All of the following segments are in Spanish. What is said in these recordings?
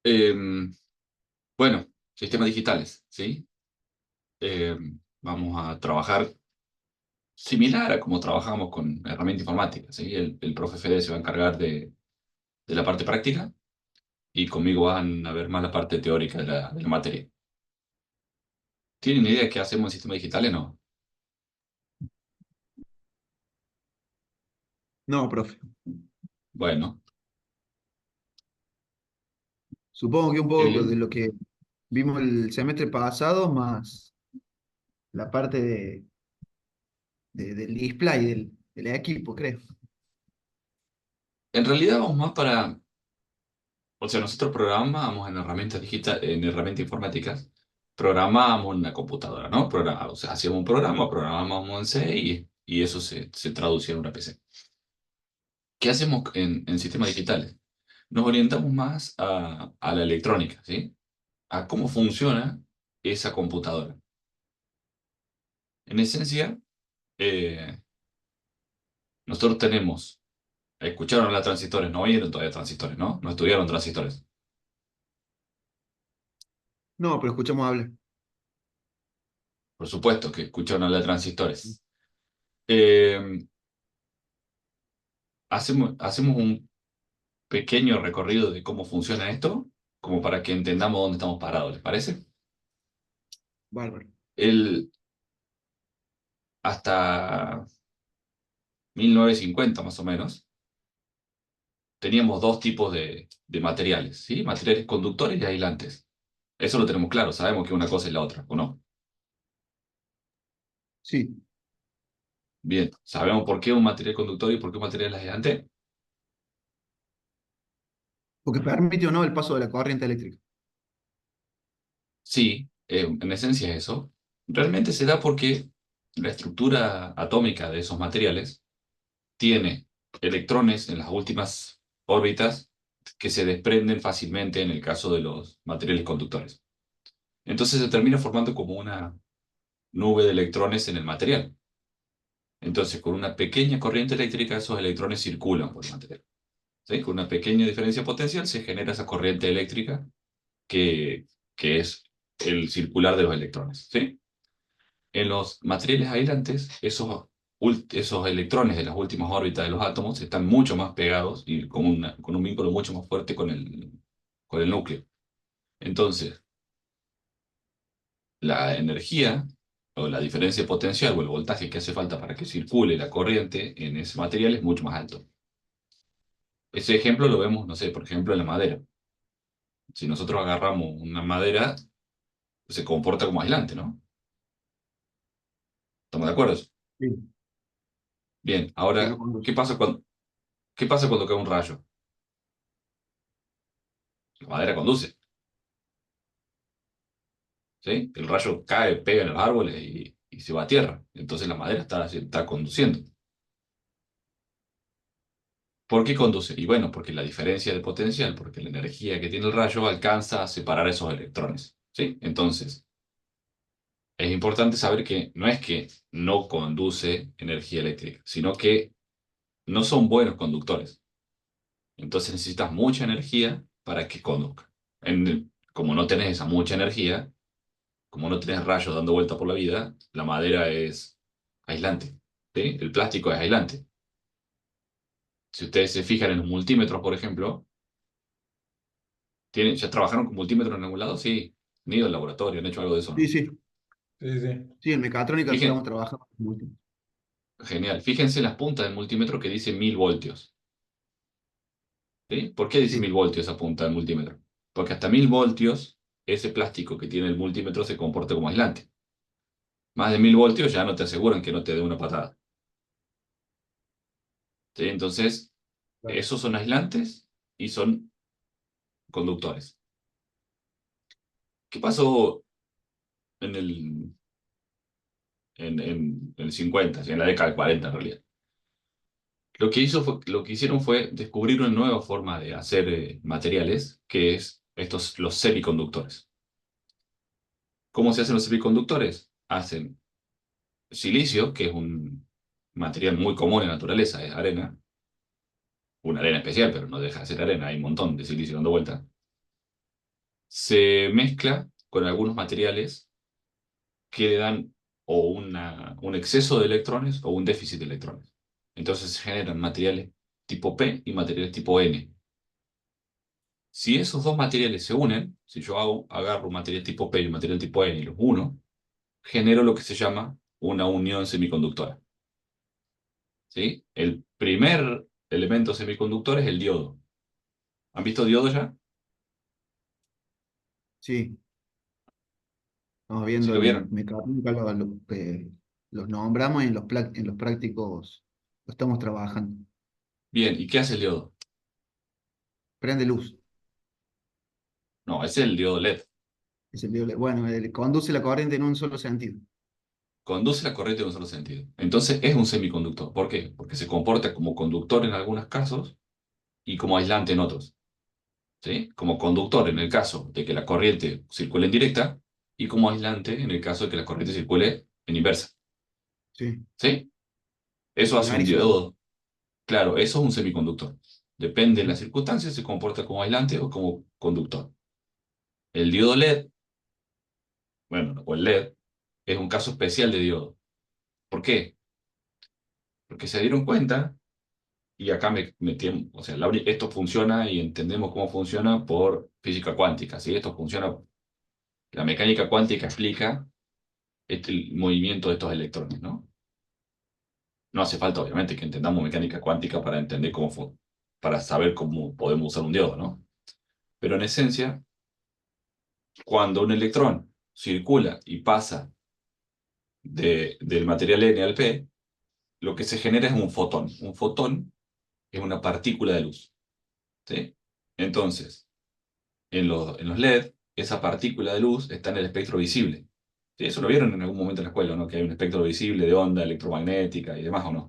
Em, bueno, sistemas digitales, ¿sí? Vamos a trabajar similar a como trabajamos con herramienta informática, ¿sí? El profe Fede se va a encargar de la parte práctica y conmigo van a ver más la parte teórica de la materia. ¿Tienen idea de qué hacemos en sistemas digitales? No. No, profe. Bueno, Supongo que un poco de el, lo que vimos el semestre pasado, más la parte del display del equipo, creo. en realidad vamos más para, o sea, nosotros programamos en herramientas digitales, en herramientas informáticas, programamos en la computadora, ¿no? O sea, hacíamos un programa, programábamos en C y eso se traducía en una PC. ¿Qué hacemos en sistemas digitales? Nos orientamos más a la electrónica, ¿sí? A cómo funciona esa computadora. En esencia, eh, nosotros tenemos, escucharon hablar de transistores, no oyeron todavía transistores, ¿no? No estudiaron transistores. No, pero escuchamos hablar. Por supuesto que escucharon hablar de transistores. Eh, hacemos un pequeño recorrido de cómo funciona esto, como para que entendamos dónde estamos parados, ¿les parece? Bárbaro. El, hasta 1950 más o menos, teníamos dos tipos de materiales, ¿sí? Materiales conductores y aislantes. Eso lo tenemos claro, sabemos que una cosa es la otra, ¿o no? Sí, Bien, ¿sabemos por qué un material conductor y por qué un material es aislante? porque permite o no el paso de la corriente eléctrica. Sí, en esencia es eso. Realmente se da porque la estructura atómica de esos materiales tiene electrones en las últimas órbitas que se desprenden fácilmente en el caso de los materiales conductores. Entonces se termina formando como una nube de electrones en el material. Entonces, con una pequeña corriente eléctrica, esos electrones circulan por el material. ¿Sí? Con una pequeña diferencia potencial se genera esa corriente eléctrica que, que es el circular de los electrones. ¿Sí? En los materiales aislantes, esos electrones de las últimas órbitas de los átomos están mucho más pegados y con un vínculo mucho más fuerte con el núcleo. Entonces, la energía o la diferencia potencial o el voltaje que hace falta para que circule la corriente en ese material es mucho más alto. Ese ejemplo lo vemos, no sé, por ejemplo, en la madera. Si nosotros agarramos una madera, se comporta como aislante, ¿no? ¿Estamos de acuerdo? Sí, Bien, sí, no ahora, conduce. qué pasa cuando cae un rayo? La madera conduce, ¿sí? El rayo cae, pega en los árboles y se va a tierra. Entonces la madera está conduciendo. ¿Por qué conduce? Y bueno, porque la diferencia de potencial, porque la energía que tiene el rayo alcanza a separar esos electrones, ¿sí? Entonces, es importante saber que no es que no conduce energía eléctrica, sino que no son buenos conductores. Entonces necesitas mucha energía para que conduzca. Como no tenés esa mucha energía, como no tenés rayos dando vuelta por la vida, la madera es aislante, ¿sí? El plástico es aislante. Si ustedes se fijan en los multímetros, por ejemplo, ¿ya trabajaron con multímetros en algún lado? Sí, han ido al laboratorio, han hecho algo de eso, Sí, ¿no? sí. Sí, sí. Sí, en mecatrónica estamos Fíjense, trabajando con múltiples. genial, fíjense las puntas del multímetro que dice 1000 voltios, ¿sí? ¿Por qué dice 1000 Sí, voltios esa punta del multímetro? Porque hasta 1000 voltios, ese plástico que tiene el multímetro se comporta como aislante. Más de 1000 voltios ya no te aseguran que no te dé una patada, ¿sí? Entonces, claro. esos son aislantes y son conductores. ¿Qué pasó en el 50, en la década del 40 en realidad? Lo que hicieron fue descubrir una nueva forma de hacer materiales, que es los semiconductores. ¿Cómo se hacen los semiconductores? Hacen silicio, que es un material muy común en la naturaleza, es arena, una arena especial, pero no deja de ser arena, hay un montón de silicio dando vuelta. se mezcla con algunos materiales que le dan o un exceso de electrones o un déficit de electrones. Entonces se generan materiales tipo P y materiales tipo N. Si esos dos materiales se unen, si yo agarro un material tipo P y un material tipo N y los uno, genero lo que se llama una unión semiconductora. ¿Sí? El primer elemento semiconductor es el diodo. ¿Han visto diodo ya? Sí, estamos ¿Sí viendo lo en vieron? mecatrónica, los nombramos y en en los prácticos lo estamos trabajando. Bien, ¿y qué hace el diodo? Prende luz. No, ese es el diodo LED. Es bueno, conduce la corriente en un solo sentido. Conduce la corriente en un solo sentido. Entonces es un semiconductor. ¿Por qué? Porque se comporta como conductor en algunos casos y como aislante en otros. ¿Sí? Como conductor en el caso de que la corriente circule en directa y como aislante en el caso de que la corriente circule en inversa. Sí, ¿Sí? Eso hace un clarísimo. diodo. Claro, eso es un semiconductor. Depende de Ujú. las circunstancias, se comporta como aislante o como conductor. El diodo LED, bueno, o el LED, es un caso especial de diodo. ¿Por qué? Porque se dieron cuenta, y acá me metí, o sea, esto funciona y entendemos cómo funciona por física cuántica, ¿sí? Esto funciona, la mecánica cuántica explica el movimiento de estos electrones, ¿no? No hace falta, obviamente, que entendamos mecánica cuántica para entender para saber cómo podemos usar un diodo, ¿no? Pero en esencia, cuando un electrón circula y pasa del material N al P, lo que se genera es un fotón. Un fotón es una partícula de luz, ¿sí? Entonces, en los LED, esa partícula de luz está en el espectro visible. ¿Sí? Eso lo vieron en algún momento en la escuela, ¿no? Que hay un espectro visible de onda electromagnética y demás, ¿o no?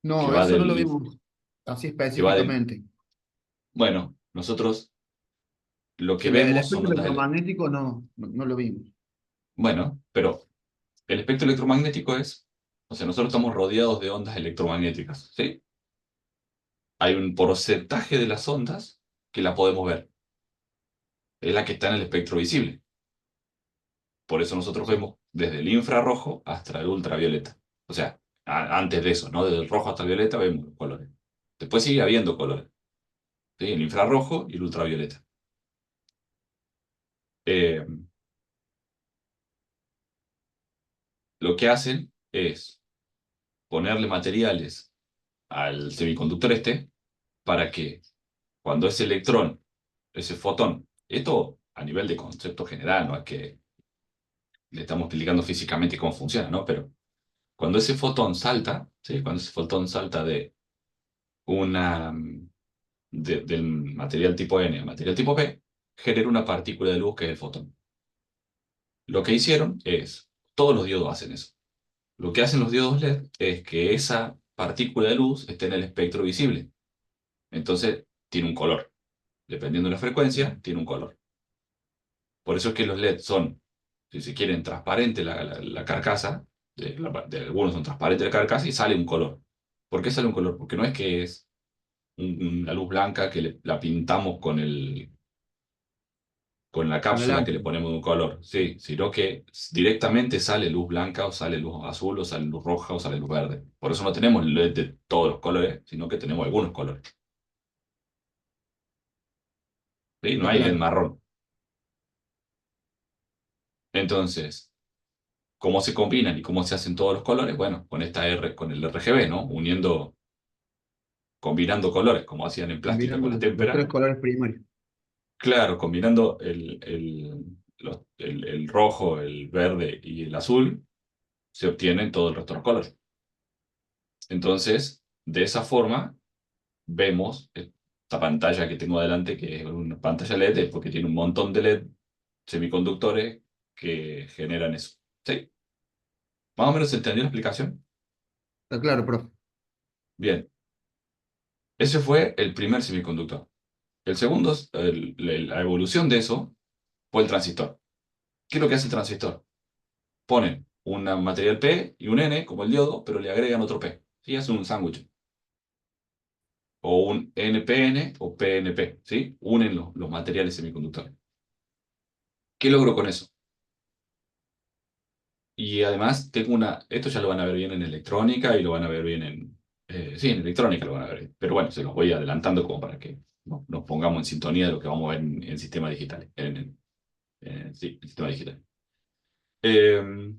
Que No, va eso no del, lo vimos así que va del... específicamente. Bueno, nosotros lo que El vemos son espectro ondas... electromagnético no lo vimos. Bueno, pero el espectro electromagnético es... O sea, nosotros estamos rodeados de ondas electromagnéticas, ¿sí? Hay un porcentaje de las ondas que la podemos ver. Es la que está en el espectro visible. Por eso nosotros Sí. vemos desde el infrarrojo hasta el ultravioleta. O sea, antes de eso, ¿no? Desde el rojo hasta el violeta vemos los colores. Después sigue habiendo colores. ¿Sí? El infrarrojo y el ultravioleta. Eh, lo que hacen es ponerle materiales al semiconductor este para que cuando ese electrón, ese fotón, esto a nivel de concepto general, no es que le estamos explicando físicamente cómo funciona, ¿no? Pero cuando ese fotón salta, ¿sí? Cuando ese fotón salta de una, del material tipo N al material tipo P, genera una partícula de luz que es el fotón. Lo que hicieron es, todos los diodos hacen eso. Lo que hacen los diodos LED es que esa partícula de luz esté en el espectro visible. Entonces, tiene un color. Dependiendo de la frecuencia, tiene un color. Por eso es que los LED son, si se quieren, transparente la carcasa. De algunos son transparentes la carcasa y sale un color. ¿Por qué sale un color? Porque no es que es una luz blanca que la pintamos con la Con el cápsula que le lámpara. ponemos un color, sí, sino que directamente sale luz blanca o sale luz azul o sale luz roja o sale luz verde. Por eso no tenemos LED de todos los colores, sino que tenemos algunos colores. ¿Sí? No Está hay LED claro. marrón. Entonces, ¿cómo se combinan y cómo se hacen todos los colores? Bueno, con el RGB, ¿no? Combinando colores, como hacían en plástica con Combinando la los tres témpera. colores primarios. Claro, combinando el rojo, el verde y el azul, se obtienen todo el resto de los colores. Entonces, de esa forma, vemos esta pantalla que tengo adelante, que es una pantalla LED, porque tiene un montón de LED semiconductores que generan eso. ¿Sí? ¿Más o menos se entendió la explicación? Está claro, profe. Bien, ese fue el primer semiconductor. El segundo, la evolución de eso, fue el transistor. ¿Qué es lo que hace el transistor? Ponen un material P y un N, como el diodo, pero le agregan otro P. ¿Sí? Hacen un sándwich. O un NPN o PNP, ¿sí? Unen los materiales semiconductores. ¿Qué logro con eso? Y además tengo esto ya lo van a ver bien en electrónica y lo van a ver bien sí, en electrónica lo van a ver bien. Pero bueno, se los voy adelantando como para que nos pongamos en sintonía de lo que vamos a ver en sistemas digitales, sí, en sistemas digitales. Eh,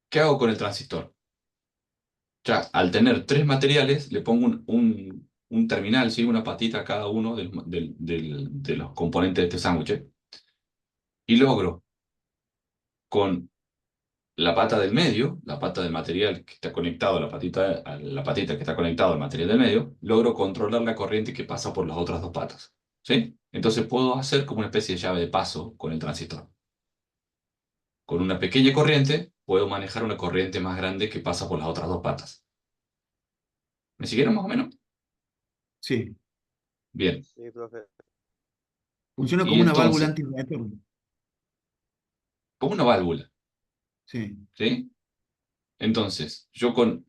¿Qué hago con el transistor? Ya, al tener tres materiales, le pongo un terminal, ¿sí? Una patita a cada uno de los componentes de este sándwich. Y logro con la pata del medio, la pata del material que está conectado a la patita que está conectado al material del medio, logro controlar la corriente que pasa por las otras dos patas. ¿Sí? Entonces puedo hacer como una especie de llave de paso con el transistor. Con una pequeña corriente puedo manejar una corriente más grande que pasa por las otras dos patas. ¿Me siguieron más o menos? Sí. Bien. Sí, profe. Funciona Y como una válvula entonces, antirretorno. como una válvula, Sí, ¿sí? Entonces, yo con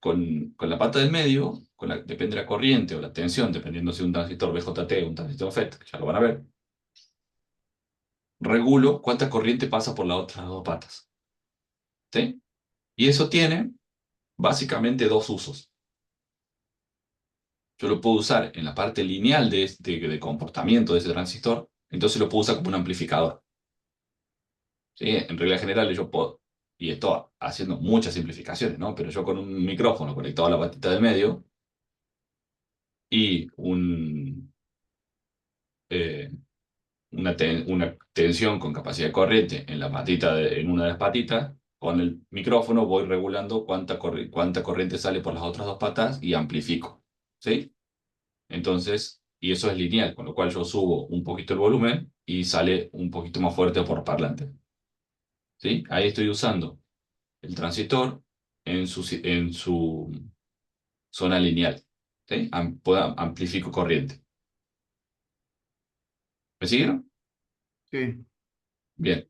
la pata del medio, depende de la corriente o la tensión, dependiendo si es un transistor BJT o un transistor FET, que ya lo van a ver, regulo cuánta corriente pasa por las otras dos patas. ¿Sí? Y eso tiene básicamente dos usos. Yo lo puedo usar en la parte lineal de comportamiento de ese transistor, entonces lo puedo usar como un amplificador. ¿Sí? En regla general yo puedo, y esto haciendo muchas simplificaciones, ¿no? Pero yo con un micrófono conectado a la patita del medio y eh, una tensión con capacidad de corriente en en una de las patitas, con el micrófono voy regulando cuánta corriente sale por las otras dos patas y amplifico. ¿Sí? Entonces, y eso es lineal, con lo cual yo subo un poquito el volumen y sale un poquito más fuerte por parlante. ¿Sí? Ahí estoy usando el transistor en su zona lineal. ¿Sí? Amplifico corriente. ¿Me siguieron? sí, Bien.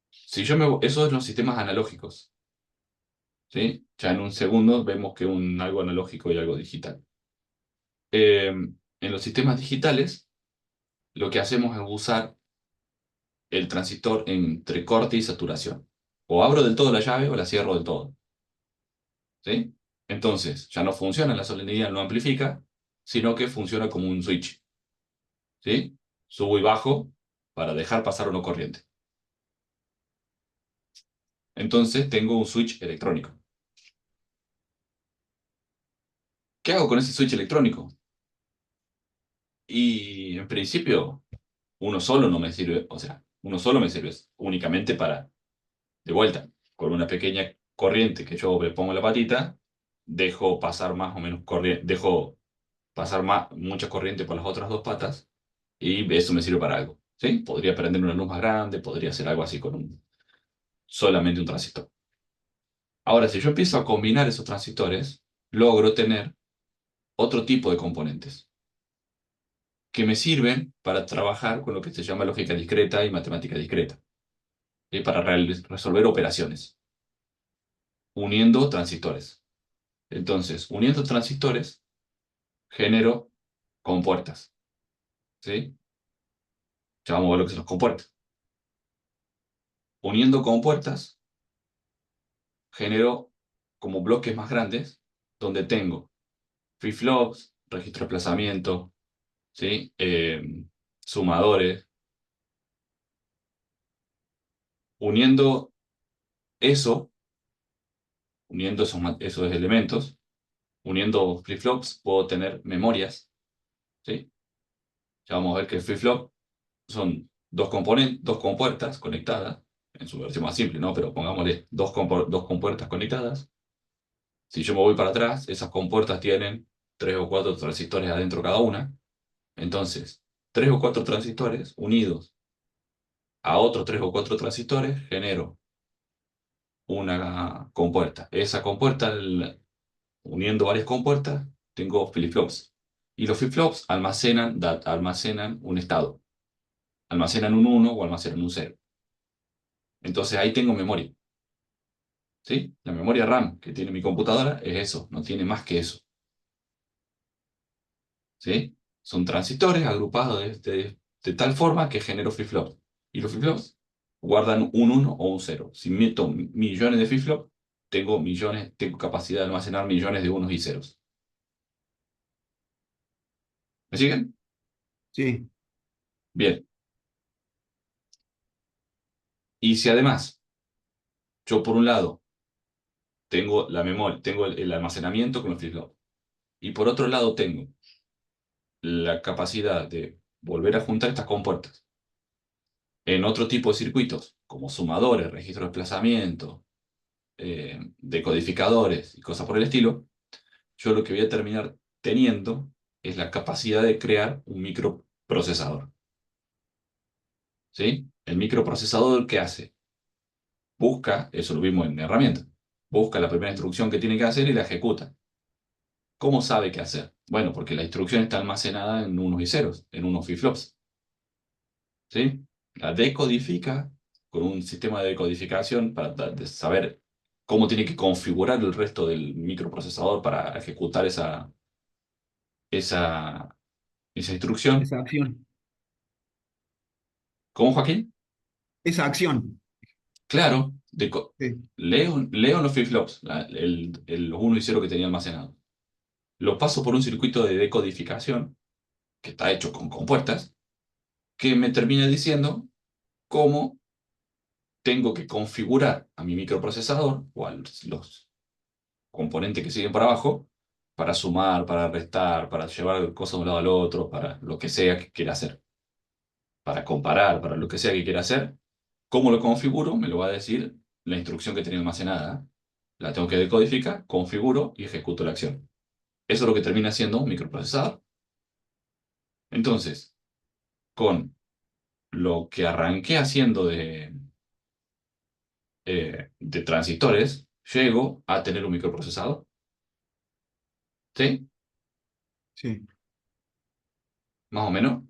Si yo eso es los sistemas analógicos. ¿Sí? Ya en un segundo vemos que algo analógico y algo digital. En los sistemas digitales, lo que hacemos es usar el transistor entre corte y saturación. O abro del todo la llave o la cierro del todo. ¿Sí? Entonces, ya no funciona la solemnidad, no amplifica, sino que funciona como un switch. ¿Sí? Subo y bajo para dejar pasar una corriente. Entonces, tengo un switch electrónico. ¿Qué hago con ese switch electrónico? Y en principio, uno solo no me sirve, o sea, uno solo me sirve únicamente para, de vuelta, con una pequeña corriente que yo le pongo en la patita, dejo pasar más o menos corriente, dejo pasar mucha corriente por las otras dos patas y eso me sirve para algo. ¿Sí? Podría prender una luz más grande, podría hacer algo así con solamente un transistor. Ahora, si yo empiezo a combinar esos transistores, logro tener otro tipo de componentes que me sirven para trabajar con lo que se llama lógica discreta y matemática discreta, ¿sí? Para resolver operaciones, uniendo transistores. Entonces, uniendo transistores, genero compuertas, ¿sí? Ya vamos a ver lo que son las compuertas. Uniendo compuertas, genero como bloques más grandes, donde tengo flip-flops, registro de desplazamiento, ¿sí? Sumadores. Uniendo eso, uniendo esos elementos, uniendo flip-flops, puedo tener memorias, ¿sí? Ya vamos a ver que el flip-flop son dos compuertas conectadas, en su versión más simple, ¿no? Pero pongámosle dos compuertas conectadas. Si yo me voy para atrás, esas compuertas tienen tres o cuatro transistores adentro cada una. Entonces, tres o cuatro transistores unidos a otros tres o cuatro transistores genero una compuerta. Esa compuerta, uniendo varias compuertas, tengo flip-flops. Y los flip-flops almacenan un estado. Almacenan un uno o almacenan un cero. Entonces ahí tengo memoria. ¿Sí? La memoria RAM que tiene mi computadora es eso, no tiene más que eso. ¿Sí? Son transistores agrupados de tal forma que genero flip-flops. Y los flip-flops guardan un uno o un cero. Si meto millones de flip-flops, tengo capacidad de almacenar millones de unos y ceros. ¿Me siguen? Sí, Bien. Y si además yo por un lado tengo la memoria, tengo el almacenamiento con los flip-flops, y por otro lado tengo la capacidad de volver a juntar estas compuertas en otro tipo de circuitos, como sumadores, registro de desplazamiento, decodificadores y cosas por el estilo, yo lo que voy a terminar teniendo es la capacidad de crear un microprocesador. ¿Sí? El microprocesador, ¿qué hace? Busca, eso lo vimos en herramientas, busca la primera instrucción que tiene que hacer y la ejecuta. ¿Cómo sabe qué hacer? Bueno, porque la instrucción está almacenada en unos y ceros, en unos flip-flops. ¿Sí? La decodifica con un sistema de decodificación para saber cómo tiene que configurar el resto del microprocesador para ejecutar esa, esa instrucción. esa acción. ¿Cómo, Joaquín? Esa acción. Claro, Sí, leo los flip-flops, los 1 y 0 que tenía almacenado. Lo paso por un circuito de decodificación que está hecho con compuertas, que me termina diciendo cómo tengo que configurar a mi microprocesador o a los componentes que siguen para abajo para sumar, para restar, para llevar cosas de un lado al otro, para lo que sea que quiera hacer, para comparar, para lo que sea que quiera hacer. ¿Cómo lo configuro? Me lo va a decir la instrucción que tenía almacenada. La tengo que decodificar, configuro y ejecuto la acción. Eso es lo que termina siendo un microprocesador. Entonces, con lo que arranqué haciendo de transistores, llego a tener un microprocesador. ¿Sí? sí. Más o menos.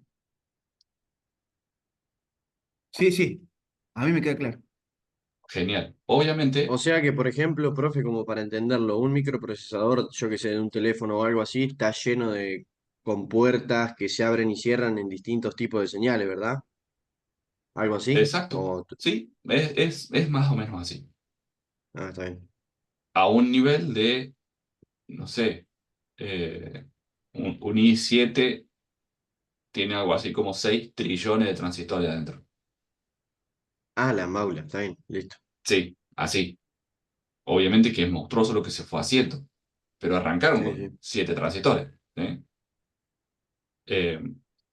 Sí, sí. A mí me queda claro. Genial. O Obviamente, sea que, por ejemplo, profe, como para entenderlo, un microprocesador, yo que sé, de un teléfono o algo así, está lleno de compuertas que se abren y cierran en distintos tipos de señales, ¿verdad? ¿Algo así? exacto. Sí, es más o menos así. Ah, está bien. A un nivel de, no sé, eh, un i7 tiene algo así como 6 trillones de transistores adentro. Ah, la maula, está bien, listo. Sí, así. Obviamente que es monstruoso lo que se fue haciendo, pero arrancaron Sí, con sí. 7 transistores. ¿Sí? Eh,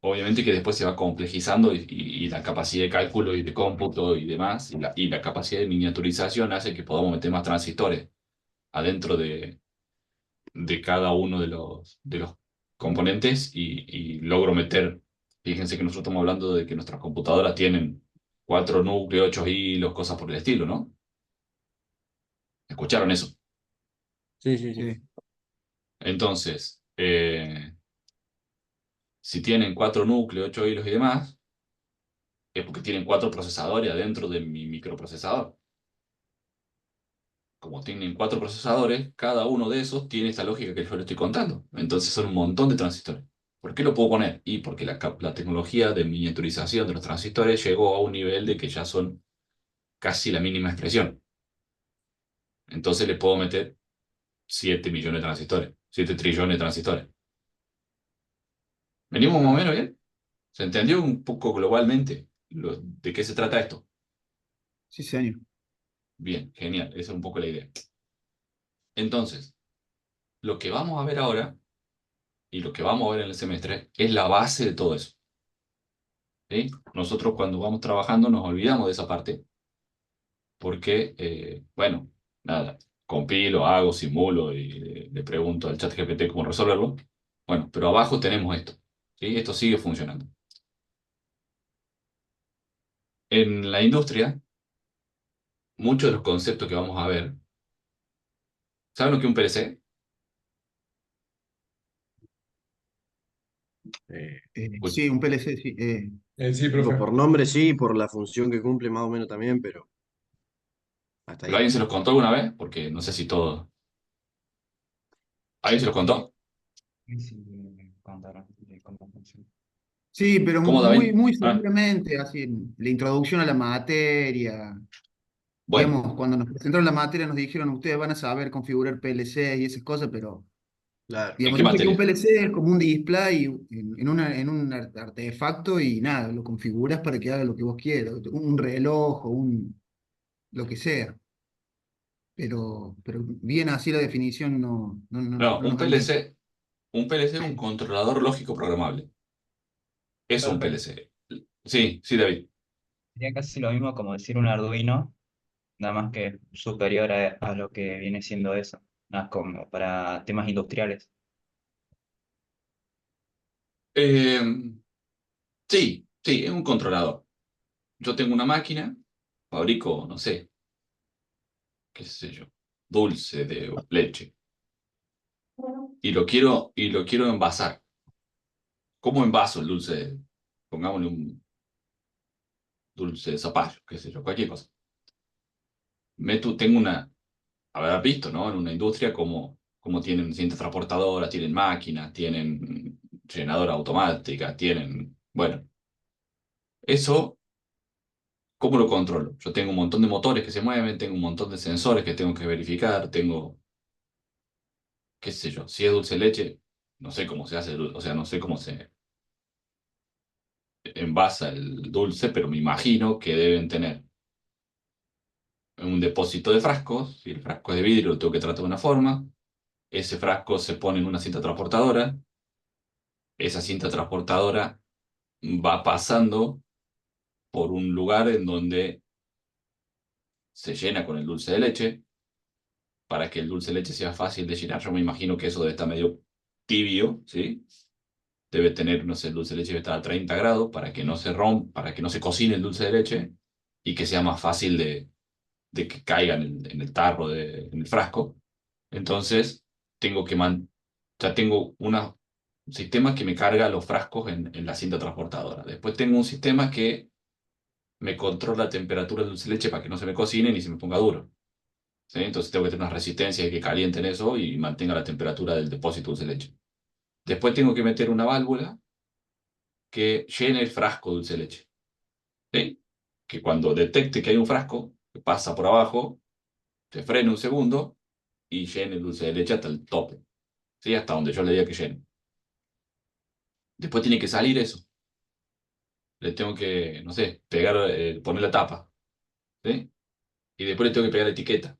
obviamente que después se va complejizando y la capacidad de cálculo y de cómputo y demás, y la capacidad de miniaturización hace que podamos meter más transistores adentro de cada uno de los componentes y logro meter, fíjense que nosotros estamos hablando de que nuestras computadoras tienen 4 núcleos, 8 hilos, cosas por el estilo, ¿no? ¿Escucharon eso? Sí, sí, sí. Sí. Entonces, si tienen 4 núcleos, 8 hilos y demás, es porque tienen 4 procesadores adentro de mi microprocesador. Como tienen 4 procesadores, cada uno de esos tiene esta lógica que yo le estoy contando. Entonces son un montón de transistores. ¿Por qué lo puedo poner? Y porque la tecnología de miniaturización de los transistores llegó a un nivel de que ya son casi la mínima expresión. Entonces le puedo meter 7 millones de transistores, 7 trillones de transistores. ¿Venimos más o menos bien? ¿Se entendió un poco globalmente de qué se trata esto? Sí, señor. Bien, genial. Esa es un poco la idea. Entonces, lo que vamos a ver ahora y lo que vamos a ver en el semestre es la base de todo eso. ¿Sí? Nosotros cuando vamos trabajando nos olvidamos de esa parte porque, bueno, nada, compilo, hago, simulo y le pregunto al chat GPT cómo resolverlo. Bueno, pero abajo tenemos esto. ¿Sí? Esto sigue funcionando. En la industria, muchos de los conceptos que vamos a ver, ¿saben lo que es un PLC? Eh, Escu- Sí, un PLC, sí. Sí, Tipo, profe. por nombre sí, por la función que cumple más o menos también, pero hasta ¿Pero ahí. alguien se los contó alguna vez? Porque no sé si todos. ¿Alguien se los contó? Sí, me contaron de cómo funciona. Sí, pero ¿Cómo, muy, David? muy Ah, seguramente, así, la introducción a la materia. bueno, Digamos, cuando nos presentaron la materia nos dijeron, ustedes van a saber configurar PLC y esas cosas, pero, Claro. ¿en digamos, qué yo sé que un materia? PLC es como un display en un artefacto y nada, lo configuras para que haga lo que vos quieras, un reloj o lo que sea. Pero bien así la definición No, no nos han dicho. Un PLC es un controlador lógico programable. Eso es un Profe, PLC. Sí, sí, David. sería casi lo mismo como decir un Arduino, nada más que superior a lo que viene siendo eso, más como para temas industriales. Eh, sí, sí, es un controlador. Yo tengo una máquina, fabrico, no sé, qué sé yo, dulce de leche, y lo quiero envasar. ¿Cómo envaso el dulce? Pongámosle un dulce de zapallo, qué sé yo, cualquier cosa. Tengo una, habrás visto, ¿no? En una industria como tienen cintas transportadoras, tienen máquinas, tienen llenadora automática, tienen, bueno, eso, ¿cómo lo controlo? Yo tengo un montón de motores que se mueven, tengo un montón de sensores que tengo que verificar, tengo, qué sé yo, si es dulce de leche, no sé cómo se hace, o sea, no sé cómo se envasa el dulce, pero me imagino que deben tener un depósito de frascos, si el frasco es de vidrio lo tengo que tratar de una forma, ese frasco se pone en una cinta transportadora, esa cinta transportadora va pasando por un lugar en donde se llena con el dulce de leche, para que el dulce de leche sea fácil de llenar. Yo me imagino que eso debe estar medio tibio, ¿sí? Debe tener, no sé, el dulce de leche debe estar a 30 grados para que no se rompa, para que no se cocine el dulce de leche y que sea más fácil de que caiga en el tarro, en el frasco. Entonces, tengo que ya tengo un sistema que me carga los frascos en la cinta transportadora. Después tengo un sistema que me controla la temperatura del dulce de leche para que no se me cocine ni se me ponga duro. ¿Sí? Entonces tengo que tener una resistencia que calienten eso y mantenga la temperatura del depósito de dulce de leche. Después tengo que meter una válvula que llene el frasco de dulce de leche. ¿Sí? Que cuando detecte que hay un frasco, que pasa por abajo, se frene un segundo y llene el dulce de leche hasta el tope. ¿Sí? Hasta donde yo le diga que llene. Después tiene que salir eso. Le tengo que, no sé, pegar, poner la tapa. ¿Sí? Y después le tengo que pegar la etiqueta.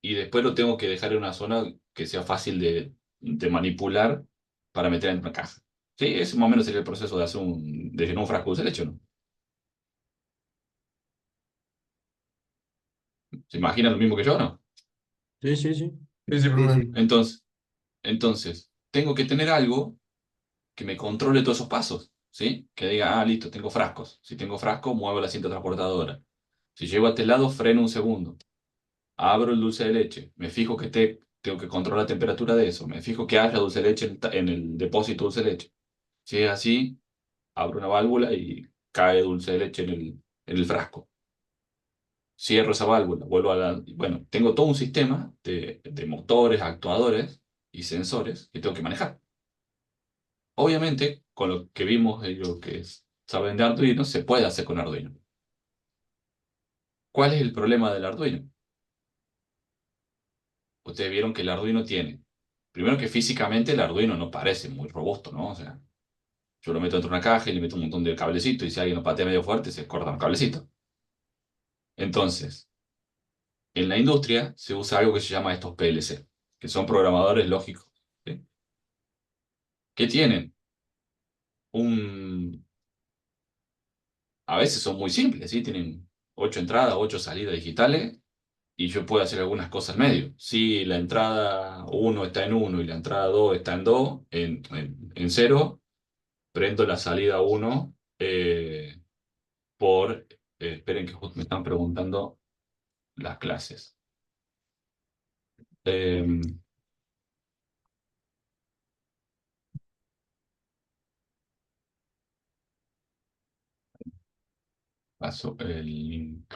Y después lo tengo que dejar en una zona que sea fácil de manipular para meter en una caja. Sí, ese más o menos sería el proceso de hacer de llenar un frasco de leche, ¿no? ¿Se imaginan lo mismo que yo, no? Sí, sí, sí. Sí, sí. Entonces, tengo que tener algo que me controle todos esos pasos, ¿sí? Que diga, ah, listo, tengo frascos. Si tengo frasco, muevo la cinta transportadora. Si llego a este lado, freno un segundo. Abro el dulce de leche. Me fijo que tengo que controlar la temperatura de eso. Me fijo que haya dulce de leche en el depósito de dulce de leche. Si es así, abro una válvula y cae dulce de leche en el frasco. Cierro esa válvula, vuelvo a la... Bueno, tengo todo un sistema de motores, actuadores y sensores que tengo que manejar. Obviamente, con lo que vimos y lo que saben de Arduino, se puede hacer con Arduino. ¿Cuál es el problema del Arduino? Ustedes vieron que el Arduino tiene, primero que físicamente el Arduino no parece muy robusto, ¿no? O sea, yo lo meto dentro de una caja y le meto un montón de cablecitos y si alguien lo patea medio fuerte, se corta un cablecito. Entonces, en la industria se usa algo que se llama estos PLC, que son programadores lógicos, ¿sí? Que tienen un... A veces son muy simples, ¿sí? Tienen 8 entradas, 8 salidas digitales y yo puedo hacer algunas cosas al medio. Si la entrada uno está en uno y la entrada 2 está en 2, en 0, prendo la salida uno esperen que justo me están preguntando las clases. Eh, Paso el link.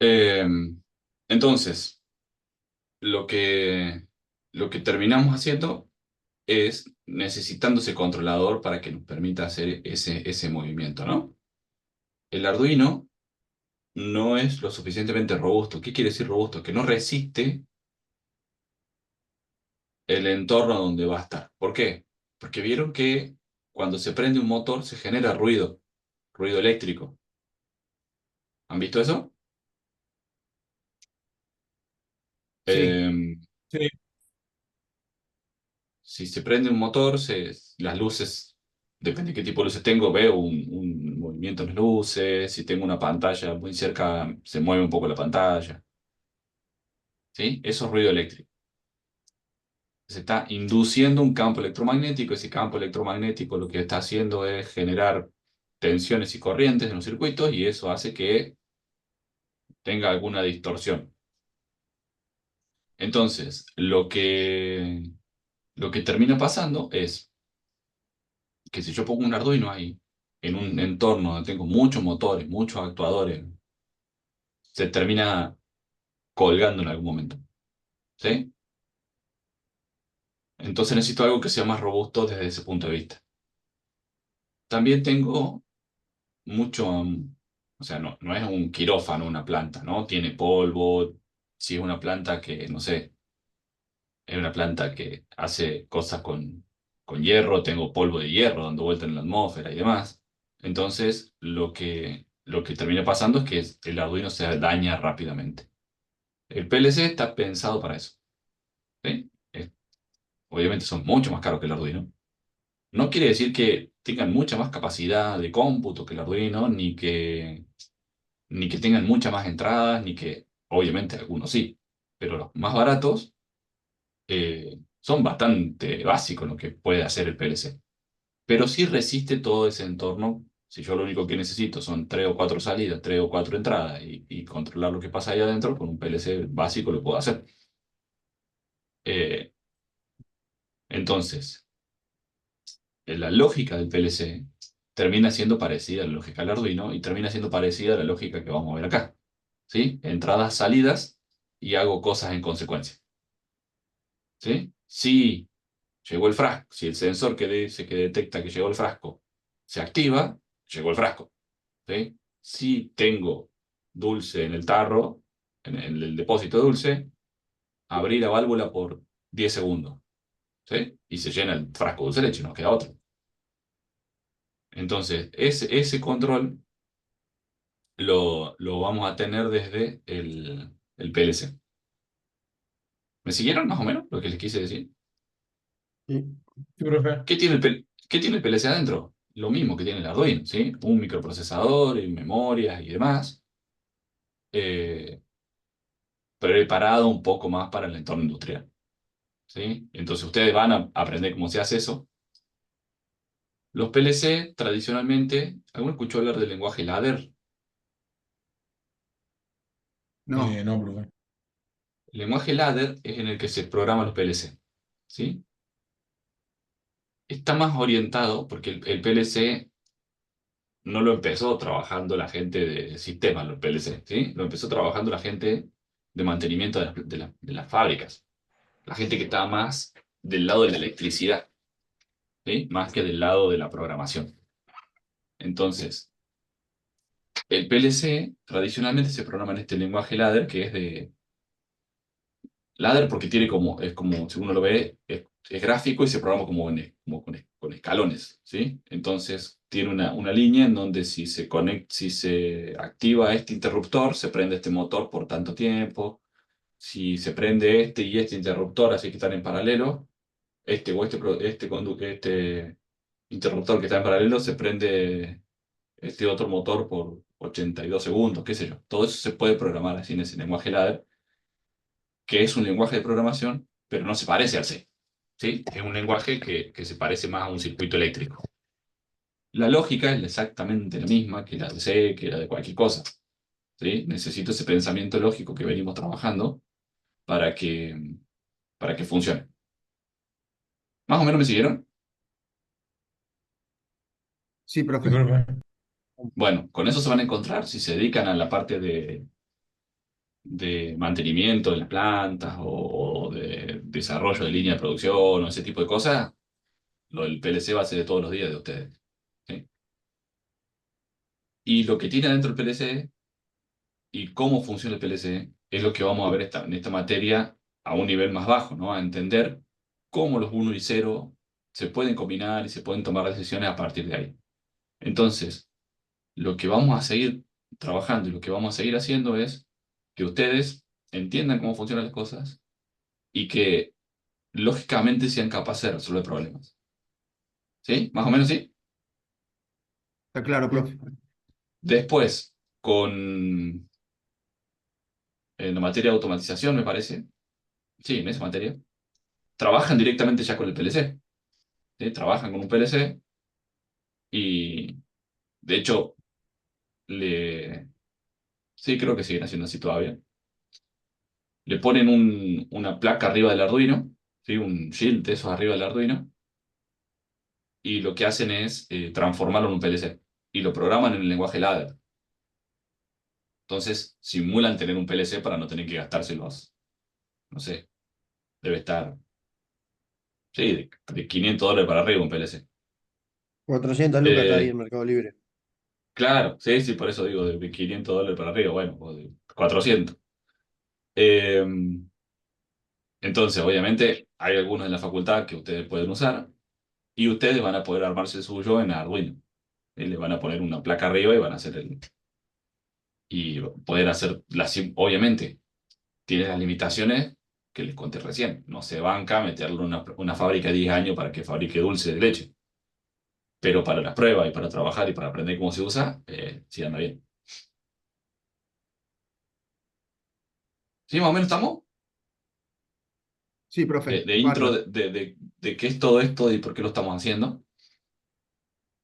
Eh, entonces, lo que, lo que terminamos haciendo es necesitando ese controlador para que nos permita hacer ese movimiento, ¿no? El Arduino no es lo suficientemente robusto. ¿Qué quiere decir robusto? Que no resiste el entorno donde va a estar. ¿Por qué? Porque vieron que cuando se prende un motor se genera ruido, ruido eléctrico. ¿Han visto eso? Sí, Eh, Sí, si se prende un motor, las luces, depende de qué tipo de luces tengo, veo un movimiento en las luces. Si tengo una pantalla muy cerca, se mueve un poco la pantalla. ¿Sí? Eso es ruido eléctrico. Se está induciendo un campo electromagnético. Ese campo electromagnético lo que está haciendo es generar tensiones y corrientes en los circuitos y eso hace que tenga alguna distorsión. Entonces, lo que termina pasando es que si yo pongo un Arduino ahí, en un entorno donde tengo muchos motores, muchos actuadores, se termina colgando en algún momento. ¿Sí? Entonces necesito algo que sea más robusto desde ese punto de vista. También tengo mucho, o sea, no es un quirófano una planta, ¿no? Tiene polvo. Si es una planta que, no sé, es una planta que hace cosas con hierro, tengo polvo de hierro dando vuelta en la atmósfera y demás. Entonces, lo que termina pasando es que el Arduino se daña rápidamente. El PLC está pensado para eso. ¿Sí? Obviamente son mucho más caros que el Arduino. No quiere decir que tengan mucha más capacidad de cómputo que el Arduino, ni que tengan muchas más entradas, ni que, obviamente, algunos sí. Pero los más baratos son bastante básicos lo que puede hacer el PLC. Pero sí resiste todo ese entorno. Si yo lo único que necesito son 3 o 4 salidas, 3 o 4 entradas y controlar lo que pasa ahí adentro, con un PLC básico lo puedo hacer. Eh, entonces, la lógica del PLC termina siendo parecida a la lógica del Arduino y termina siendo parecida a la lógica que vamos a ver acá. ¿Sí? Entradas, salidas y hago cosas en consecuencia. ¿Sí? Si llegó el frasco, si el sensor que dice que detecta que llegó el frasco se activa, llegó el frasco. ¿Sí? Si tengo dulce en el tarro, en el depósito de dulce, abrí la válvula por 10 segundos. ¿Sí? Y se llena el frasco de dulce de leche, no queda otro. Entonces, ese control lo vamos a tener desde el PLC. ¿Me siguieron más o menos lo que les quise decir? Sí. sí, profe. ¿Qué tiene el PLC adentro? Lo mismo que tiene el Arduino, ¿sí? Un microprocesador y memorias y demás, eh, preparado un poco más para el entorno industrial, ¿sí? Entonces ustedes van a aprender cómo se hace eso. Los PLC tradicionalmente, ¿alguno escuchó hablar del lenguaje ladder? no. No, profe. El lenguaje ladder es en el que se programan los PLC, ¿sí? Está más orientado porque el PLC no lo empezó trabajando la gente de sistemas, los PLC, ¿sí? Lo empezó trabajando la gente de mantenimiento de las fábricas, la gente que estaba más del lado de la electricidad, ¿sí? Más que del lado de la programación. Entonces, el PLC tradicionalmente se programa en este lenguaje ladder, que es de ladder porque es como, si uno lo ve, es gráfico y se programa como con escalones, ¿sí? Entonces, tiene una línea en donde si se activa este interruptor, se prende este motor por tanto tiempo. Si se prende este y este interruptor, así que están en paralelo, este interruptor que está en paralelo, se prende este otro motor por 82 segundos, qué sé yo. Todo eso se puede programar así en ese lenguaje ladder, que es un lenguaje de programación, pero no se parece al C. ¿Sí? Es un lenguaje que se parece más a un circuito eléctrico. La lógica es exactamente la misma que la de C, que la de cualquier cosa. ¿Sí? Necesito ese pensamiento lógico que venimos trabajando para que, para que funcione. ¿Más o menos me siguieron? Sí, Sí, profe. profe. Bueno, con eso se van a encontrar si se dedican a la parte de mantenimiento de las plantas o de desarrollo de línea de producción o ese tipo de cosas, lo del PLC va a ser de todos los días de ustedes. ¿Sí? Y lo que tiene adentro el PLC y cómo funciona el PLC es lo que vamos a ver en esta materia a un nivel más bajo, ¿no? A entender cómo los uno y 0 se pueden combinar y se pueden tomar decisiones a partir de ahí. Entonces, lo que vamos a seguir trabajando y lo que vamos a seguir haciendo es que ustedes entiendan cómo funcionan las cosas y que lógicamente sean capaces de resolver problemas. ¿Sí? ¿Más o menos sí? Está claro, Mm. profe. Después, con en la materia de automatización, me parece, sí, en esa materia, trabajan directamente ya con el PLC. ¿Sí? Trabajan con un PLC y, de hecho, le... sí, creo que siguen haciendo así todavía. Le ponen una placa arriba del Arduino, ¿sí? Un shield de esos arriba del Arduino, y lo que hacen es transformarlo en un PLC y lo programan en el lenguaje ladder. Entonces simulan tener un PLC para no tener que gastárselos, no sé, debe estar, sí, de $500 para arriba un PLC. 400 lucas está ahí Eh, en Mercado Libre. claro, sí, sí, por eso digo de $500 para arriba, bueno, o de 400. Eh, entonces, obviamente, hay algunos en la facultad que ustedes pueden usar y ustedes van a poder armarse el suyo en Arduino. Le van a poner una placa arriba y van a hacer y poder hacer obviamente tiene las limitaciones que les conté recién. No se banca meterlo en una fábrica de 10 años para que fabrique dulce de leche. Pero para las pruebas y para trabajar y para aprender cómo se usa, sí anda bien. ¿Sí, más o menos estamos? Sí, profe, De intro bárbaro. de qué es todo esto y por qué lo estamos haciendo.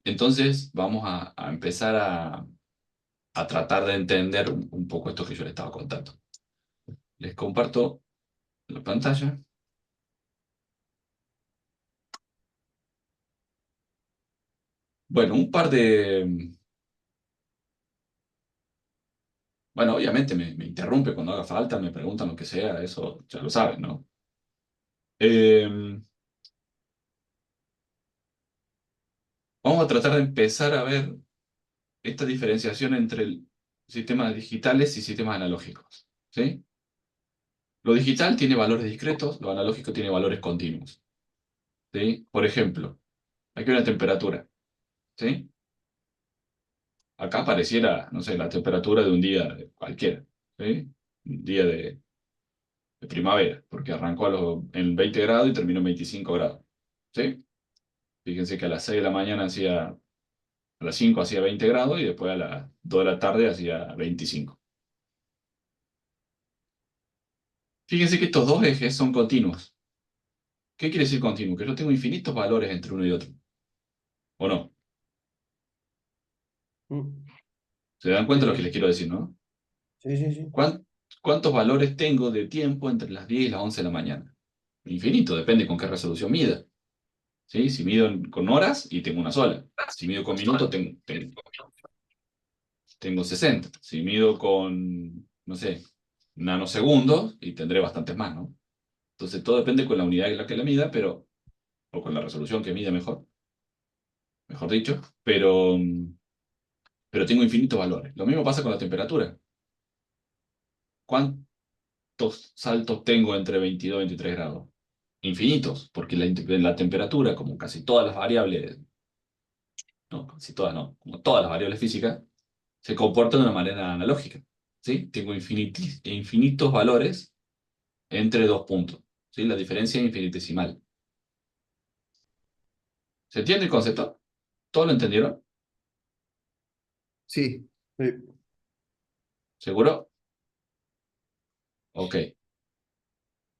Entonces vamos a empezar a tratar de entender un poco esto que yo les estaba contando. Les comparto la pantalla. Bueno, un par de... Bueno, obviamente me interrumpe cuando haga falta, me preguntan lo que sea, eso ya lo saben, ¿no? Eh, vamos a tratar de empezar a ver esta diferenciación entre sistemas digitales y sistemas analógicos, ¿sí? Lo digital tiene valores discretos, lo analógico tiene valores continuos, ¿sí? Por ejemplo, aquí hay una temperatura, ¿sí? Acá pareciera, no sé, la temperatura de un día cualquiera, ¿sí? Un día de primavera, porque arrancó en 20 grados y terminó en 25 grados, ¿sí? Fíjense que a las 6 de la mañana a las 5 hacía 20 grados y después a las 2 de la tarde hacía 25. Fíjense que estos dos ejes son continuos. ¿Qué quiere decir continuo? Que yo tengo infinitos valores entre uno y otro. ¿O no? Mm. ¿Se dan Sí, cuenta de lo que sí. les quiero decir, no? Sí, sí, sí. ¿Cuántos valores tengo de tiempo entre las 10 y las 11 de la mañana? Infinito, depende con qué resolución mida. ¿Sí? Si mido con horas y tengo una sola. Si mido con minutos, tengo 60. Si mido con, no sé, nanosegundos, y tendré bastantes más, ¿no? Entonces todo depende con la unidad en la que la mida, pero, o con la resolución que mida mejor dicho, pero tengo infinitos valores. Lo mismo pasa con la temperatura. ¿Cuántos saltos tengo entre 22 y 23 grados? Infinitos, porque la temperatura, como casi todas las variables, no, casi todas no, como todas las variables físicas, se comportan de una manera analógica. ¿Sí? Tengo infinitos valores entre dos puntos. ¿Sí? La diferencia es infinitesimal. ¿Se entiende el concepto? ¿Todos lo entendieron? Sí, Sí. ¿Seguro? Ok.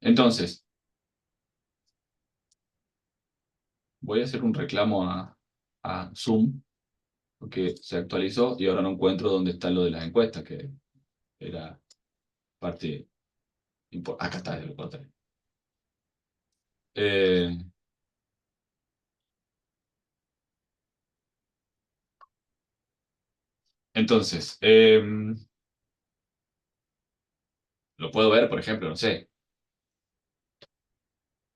Entonces, voy a hacer un reclamo a Zoom, porque se actualizó y ahora no encuentro dónde está lo de las encuestas, que era parte acá está, lo encontré. Eh, entonces, Lo puedo ver, por ejemplo, no sé,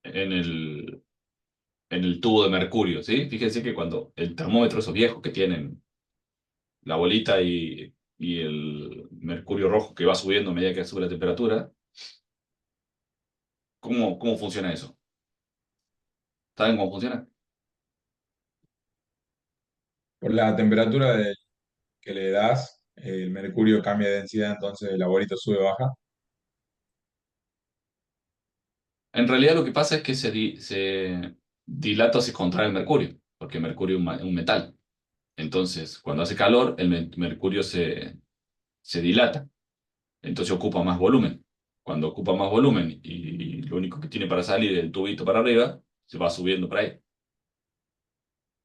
en en el tubo de mercurio, ¿sí? Fíjense que cuando el termómetro, esos viejos que tienen la bolita y el mercurio rojo que va subiendo a medida que sube la temperatura, cómo funciona eso? ¿Saben cómo funciona? Por la temperatura que le das, el mercurio cambia de densidad, entonces el abuelito sube o baja. En realidad lo que pasa es que se dilata o se contrae el mercurio, porque el mercurio es un metal. Entonces, cuando hace calor, el mercurio se dilata, entonces ocupa más volumen. Cuando ocupa más volumen y lo único que tiene para salir es el tubito para arriba, se va subiendo por ahí.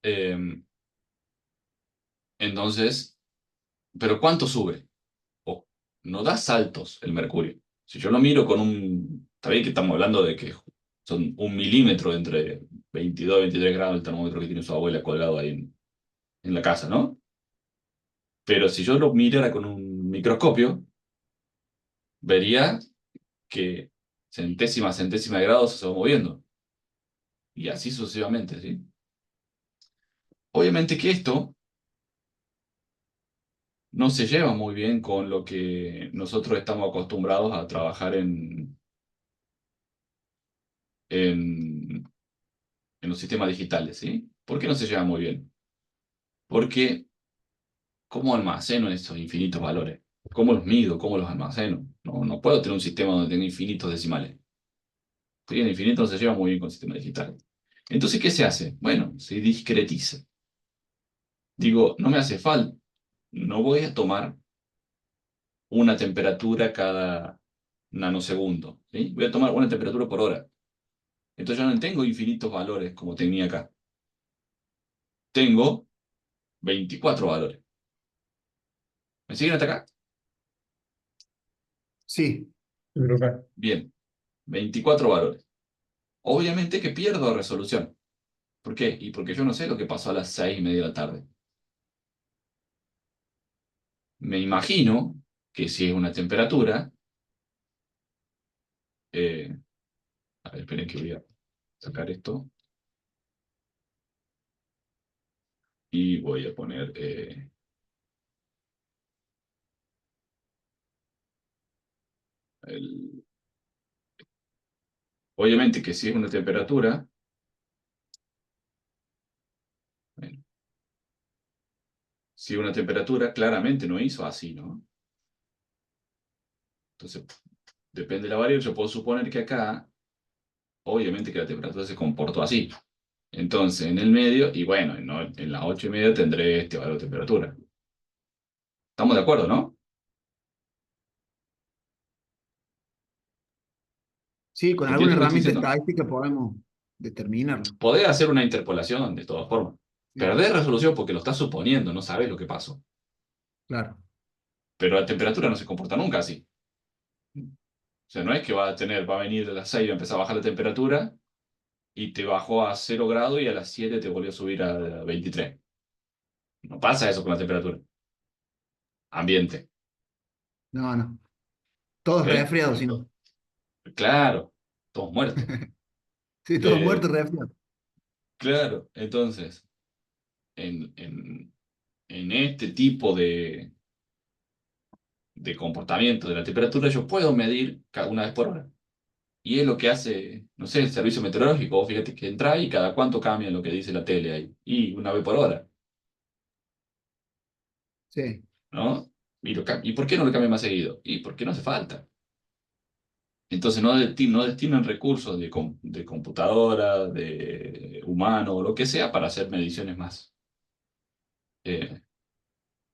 Eh, entonces, ¿pero cuánto sube? O no da saltos el mercurio. Si yo lo miro con un... Está bien que estamos hablando de que son 1 milímetro entre 22 y 23 grados el termómetro que tiene su abuela colgado ahí en la casa, ¿no? Pero si yo lo mirara con un microscopio, vería que centésima a centésima de grado se va moviendo. Y así sucesivamente, ¿sí? Obviamente que esto no se lleva muy bien con lo que nosotros estamos acostumbrados a trabajar en, en los sistemas digitales, ¿sí? ¿Por qué no se lleva muy bien? Porque ¿cómo almaceno esos infinitos valores? ¿Cómo los mido? ¿Cómo los almaceno? No puedo tener un sistema donde tenga infinitos decimales. Sí, el infinito no se lleva muy bien con el sistema digital. Entonces, ¿qué se hace? Bueno, se discretiza. Digo, no me hace falta, no voy a tomar una temperatura cada nanosegundo, ¿sí? Voy a tomar una temperatura por hora. Entonces ya no tengo infinitos valores como tenía acá. Tengo 24 valores. ¿Me siguen hasta acá? Sí, Sí, profe. Bien, 24 valores. Obviamente que pierdo resolución. ¿Por qué? Y porque yo no sé lo que pasó a las 6:30 de la tarde. Me imagino que si es una temperatura, eh, a ver, esperen que voy a sacar esto y voy a poner el... Obviamente que si es una temperatura, bueno, si es una temperatura, claramente no hizo así, ¿no? Entonces, depende de la variable, yo puedo suponer que acá, obviamente que la temperatura se comportó así. Entonces, en el medio, y bueno, en las 8:30 tendré este valor de temperatura. ¿Estamos de acuerdo, no? sí, con alguna ¿Entiendes lo que estoy herramienta diciendo? estadística podemos determinarlo. Podés hacer una interpolación de todas formas. Sí, Perdés resolución porque lo estás suponiendo, no sabes lo que pasó. claro. Pero la temperatura no se comporta nunca así. O sea, no es que va a venir a las 6 y va a empezar a bajar la temperatura y te bajó a 0 grados y a las 7 te volvió a subir a 23. No pasa eso con la temperatura. Ambiente. No, no. Todos ¿Ok? resfriados, si no. Claro, todos muertos. Sí, todos Eh, muertos resfriados. claro, entonces, en, en, en este tipo de comportamiento de la temperatura, yo puedo medir cada una vez por hora. Y es lo que hace, no sé, el servicio meteorológico. Vos fíjate que entra y cada cuánto cambia lo que dice la tele ahí. Y una vez por hora, Sí, ¿no? ¿Y por qué no lo cambia más seguido? Y porque no hace falta. Entonces no destinan recursos de computadora, de humano o lo que sea para hacer mediciones eh,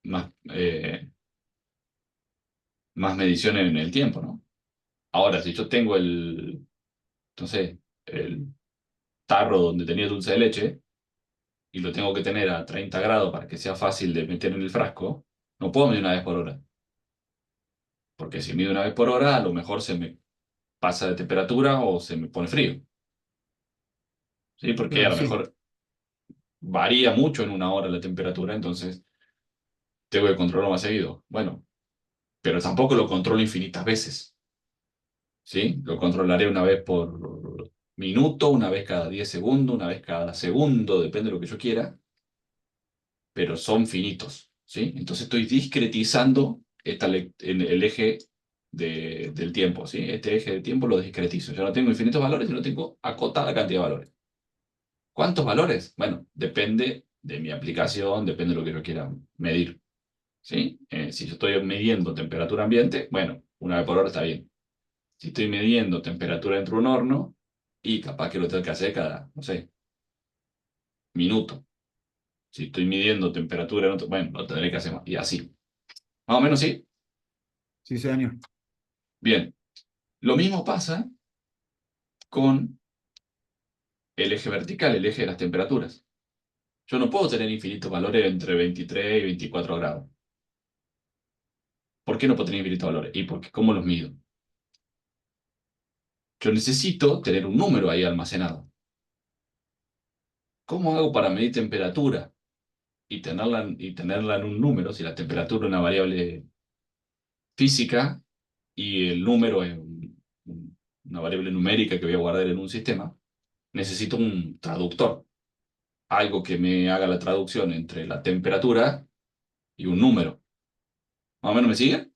más, más mediciones en el tiempo, ¿no? Ahora, si yo tengo no sé, el tarro donde tenía dulce de leche y lo tengo que tener a 30 grados para que sea fácil de meter en el frasco, no puedo medir una vez por hora. Porque si mido una vez por hora, a lo mejor se me pasa de temperatura o se me pone frío. ¿Sí? Porque a claro, lo sí. mejor varía mucho en una hora la temperatura, entonces tengo que controlarlo más seguido. Bueno, pero tampoco lo controlo infinitas veces. ¿sí? Lo controlaré una vez por minuto, una vez cada 10 segundos, una vez cada segundo, depende de lo que yo quiera, pero son finitos, ¿sí? Entonces estoy discretizando en el eje del tiempo, ¿sí? Este eje de tiempo lo discretizo. Yo no tengo infinitos valores, yo no tengo acotada cantidad de valores. ¿Cuántos valores? Bueno, depende de mi aplicación, depende de lo que yo quiera medir, ¿sí? Si yo estoy midiendo temperatura ambiente, bueno, una vez por hora está bien. Si estoy midiendo temperatura dentro de un horno, y capaz que lo tengo que hacer cada, no sé, minuto. Si estoy midiendo temperatura en otro, bueno, lo tendré que hacer más. Y así. Más o menos, sí. Sí, señor. Bien. Lo mismo pasa con el eje vertical, el eje de las temperaturas. Yo no puedo tener infinitos valores entre 23 y 24 grados. ¿Por qué no puedo tener infinitos valores? ¿Y porque cómo los mido? Yo necesito tener un número ahí almacenado. ¿Cómo hago para medir temperatura y tenerla en un número, si la temperatura es una variable física y el número es una variable numérica que voy a guardar en un sistema? Necesito un traductor, algo que me haga la traducción entre la temperatura y un número. ¿Más o menos me sigue?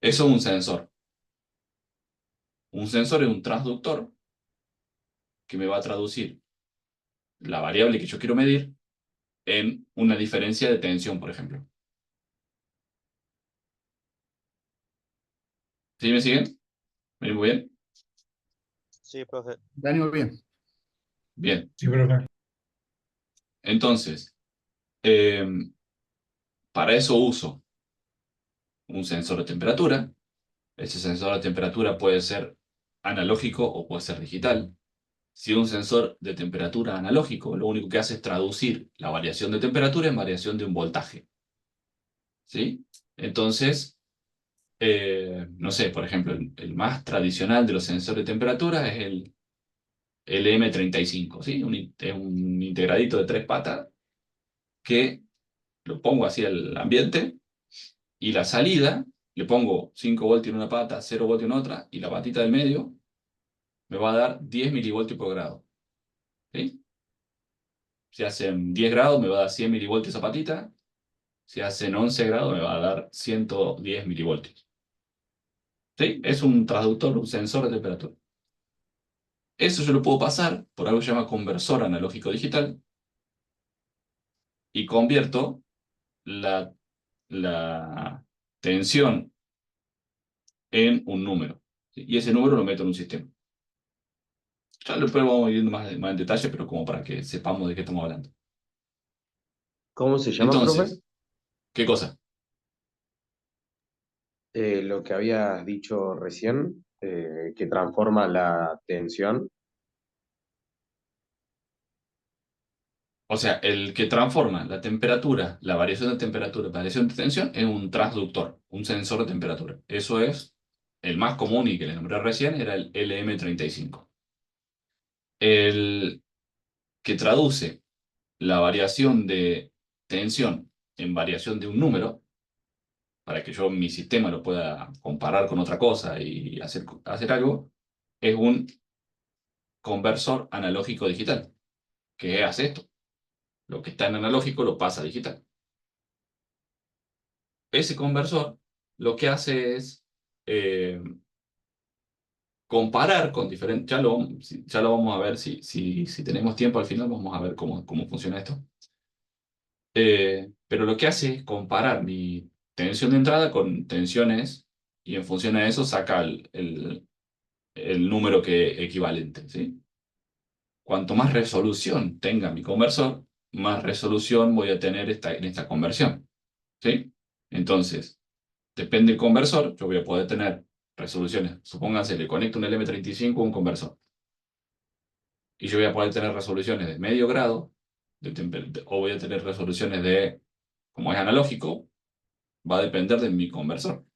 Eso es un sensor. Un sensor es un transductor que me va a traducir la variable que yo quiero medir en una diferencia de tensión, por ejemplo. ¿Sí me siguen? ¿Me oyen muy bien? Sí, profe. Daniel, bien. Bien. Sí, profe. Entonces, para eso uso un sensor de temperatura. Ese sensor de temperatura puede ser analógico o puede ser digital. Si un sensor de temperatura analógico, lo único que hace es traducir la variación de temperatura en variación de un voltaje, ¿sí? Entonces, no sé, por ejemplo, el más tradicional de los sensores de temperatura es el LM35, ¿sí? Es un integradito de 3 patas que lo pongo así al ambiente, y la salida le pongo 5 voltios en una pata, 0 voltios en otra, y la patita del medio me va a dar 10 milivoltios por grado, ¿sí? Si hacen 10 grados me va a dar 100 milivoltios esa patita. Si hacen 11 grados me va a dar 110 milivoltios. ¿Sí? Es un traductor, un sensor de temperatura. Eso yo lo puedo pasar por algo que se llama conversor analógico digital, y convierto la, la tensión en un número, ¿sí? Y ese número lo meto en un sistema. Ya después vamos viendo más en detalle, pero como para que sepamos de qué estamos hablando. ¿Cómo se llama, profe? Entonces, ¿qué cosa? Lo que habías dicho recién, que transforma la tensión. O sea, el que transforma la temperatura, la variación de temperatura, variación de tensión, es un transductor, un sensor de temperatura. Eso es el más común y que le nombré recién, era el LM35. El que traduce la variación de tensión en variación de un número, para que yo mi sistema lo pueda comparar con otra cosa y hacer algo, es un conversor analógico digital, que hace esto. Lo que está en analógico lo pasa a digital. Ese conversor lo que hace es eh, comparar con diferentes. Ya lo vamos a ver, si tenemos tiempo al final, vamos a ver cómo funciona esto. Pero lo que hace es comparar mi tensión de entrada con tensiones, y en función a eso saca el número equivalente, ¿sí? Cuanto más resolución tenga mi conversor, más resolución voy a tener en esta conversión, ¿sí? Entonces, depende del conversor, yo voy a poder tener resoluciones. Supónganse, le conecto un LM35 a un conversor, y yo voy a poder tener resoluciones de medio grado, o voy a tener resoluciones como es analógico, va a depender de mi conversor.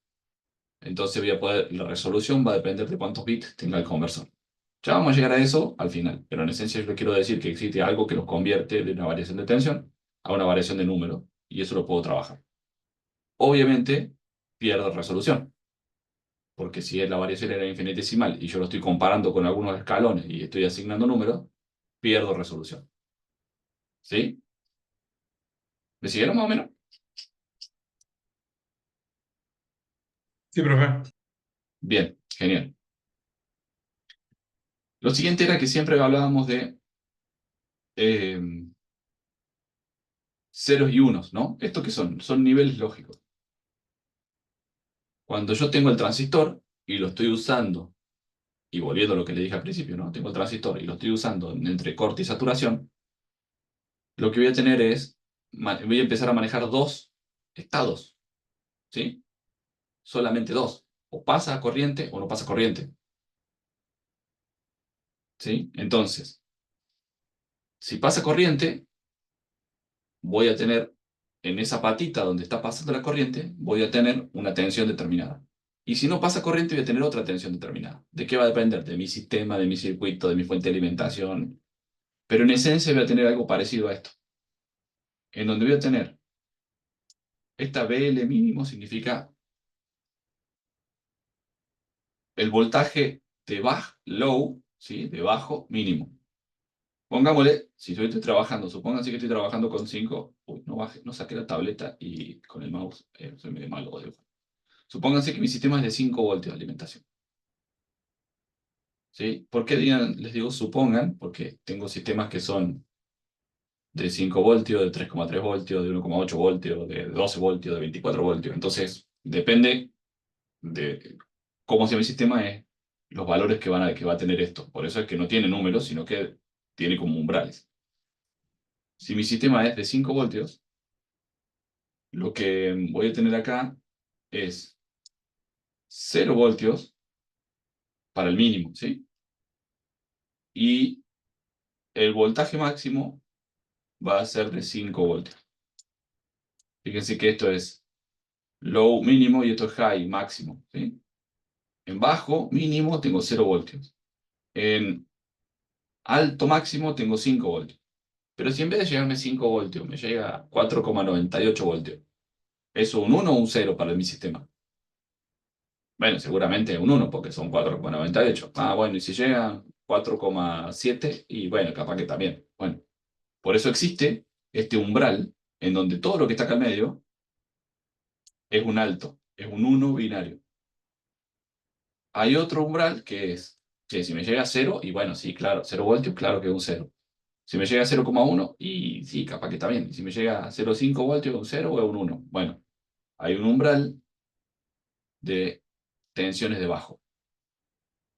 Entonces la resolución va a depender de cuántos bits tenga el conversor. Ya vamos a llegar a eso al final, pero en esencia yo le quiero decir que existe algo que los convierte de una variación de tensión a una variación de número, y eso lo puedo trabajar. Obviamente, pierdo resolución. porque si la variación era infinitesimal y yo lo estoy comparando con algunos escalones y estoy asignando números, pierdo resolución. ¿Sí? ¿Me siguieron más o menos? Sí, profe. Bien, genial. Lo siguiente era que siempre hablábamos de eh, ceros y unos, ¿no? ¿Esto qué son? Son niveles lógicos. Cuando yo tengo el transistor y lo estoy usando, y volviendo a lo que le dije al principio, ¿no? Tengo el transistor y lo estoy usando entre corte y saturación, lo que voy a tener es, voy a empezar a manejar dos estados, ¿sí? Solamente dos. O pasa corriente o no pasa corriente, ¿sí? Entonces, si pasa corriente, voy a tener en esa patita donde está pasando la corriente, voy a tener una tensión determinada. Y si no pasa corriente, voy a tener otra tensión determinada. ¿De qué va a depender? De mi sistema, de mi circuito, de mi fuente de alimentación. Pero en esencia voy a tener algo parecido a esto, en donde voy a tener esta BL mínimo significa el voltaje de low, ¿sí? De bajo mínimo. Pongámosle, si yo estoy trabajando, supónganse que estoy trabajando con 5, uy, no baje, no saqué la tableta y con el mouse soy medio malo. Supónganse que mi sistema es de 5 voltios de alimentación. ¿Sí? ¿Por qué les digo supongan? Porque tengo sistemas que son de 5 voltios, de 3,3 voltios, de 1,8 voltios, de 12 voltios, de 24 voltios. Entonces, depende de cómo sea mi sistema, es los valores que va a tener esto. Por eso es que no tiene números, sino que tiene como umbrales. Si mi sistema es de 5 voltios, lo que voy a tener acá es 0 voltios para el mínimo, ¿sí? Y el voltaje máximo va a ser de 5 voltios. Fíjense que esto es low mínimo y esto es high máximo, ¿sí? En bajo mínimo tengo 0 voltios. En alto máximo tengo 5 voltios. Pero si en vez de llegarme 5 voltios me llega 4,98 voltios, ¿eso un 1 o un 0 para mi sistema? Bueno, seguramente un 1 porque son 4,98. Ah, bueno, y si llega 4,7 y bueno, capaz que también. Bueno, por eso existe este umbral en donde todo lo que está acá al medio es un alto, es un 1 binario. Hay otro umbral que es, que si me llega a 0, y bueno, sí, claro, 0 voltios, claro que es un 0. Si me llega a 0,1, y sí, capaz que está bien. Si me llega a 0,5 voltios, es un 0 o es un 1. Bueno, hay un umbral de tensiones de bajo.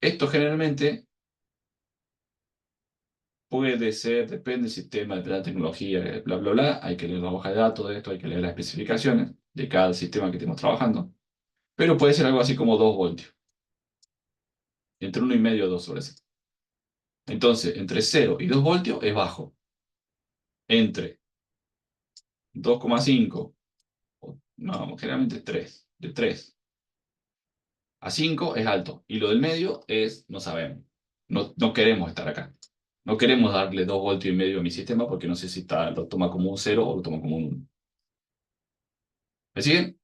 Esto generalmente puede ser, depende del sistema, depende de la tecnología, bla, bla, bla. Hay que leer la hoja de datos de esto, hay que leer las especificaciones de cada sistema que estemos trabajando. Pero puede ser algo así como 2 voltios. Entre 1,5 y 2 sobre 6. Entonces, entre 0 y 2 voltios es bajo. Entre 2,5, no, generalmente 3, de 3 a 5 es alto. Y lo del medio es, no sabemos. No, no queremos estar acá. No queremos darle 2,5 voltios a mi sistema porque no sé si lo toma como un 0 o lo toma como un 1. ¿Me siguen?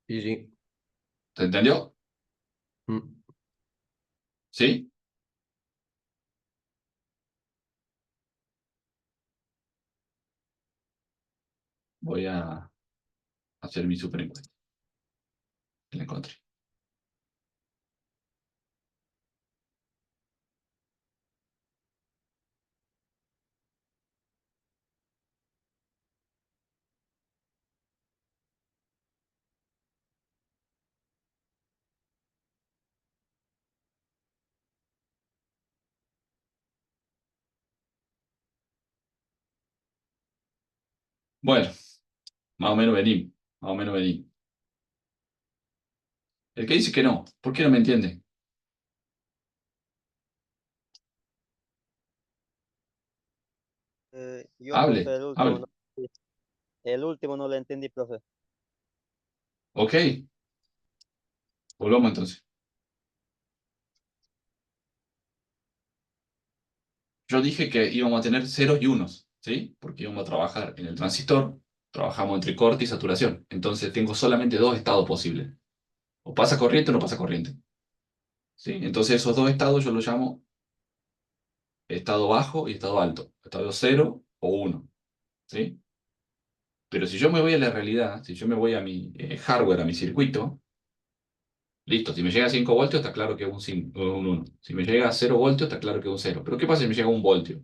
Sí, sí. ¿Se entendió? Mm. ¿Sí? Voy a hacer mi super encuesta. La encontré. Bueno, más o menos venimos. Más o menos venimos. El que dice que no, ¿por qué no me entiende? Yo, profe, Hable, hable. el último no lo entendí, profe. Ok, volvamos entonces. Yo dije que íbamos a tener ceros y unos, ¿sí? Porque íbamos a trabajar en el transistor Trabajamos entre corte y saturación. Entonces tengo solamente dos estados posibles. O pasa corriente o no pasa corriente. ¿Sí? Entonces esos dos estados yo los llamo estado bajo y estado alto. Estado cero o uno. ¿Sí? Pero si yo me voy a la realidad, si yo me voy a mi hardware, a mi circuito, listo, si me llega a 5 voltios está claro que es un 1. Si me llega a 0 voltios está claro que es un 0. Pero ¿qué pasa si me llega a 1 voltio?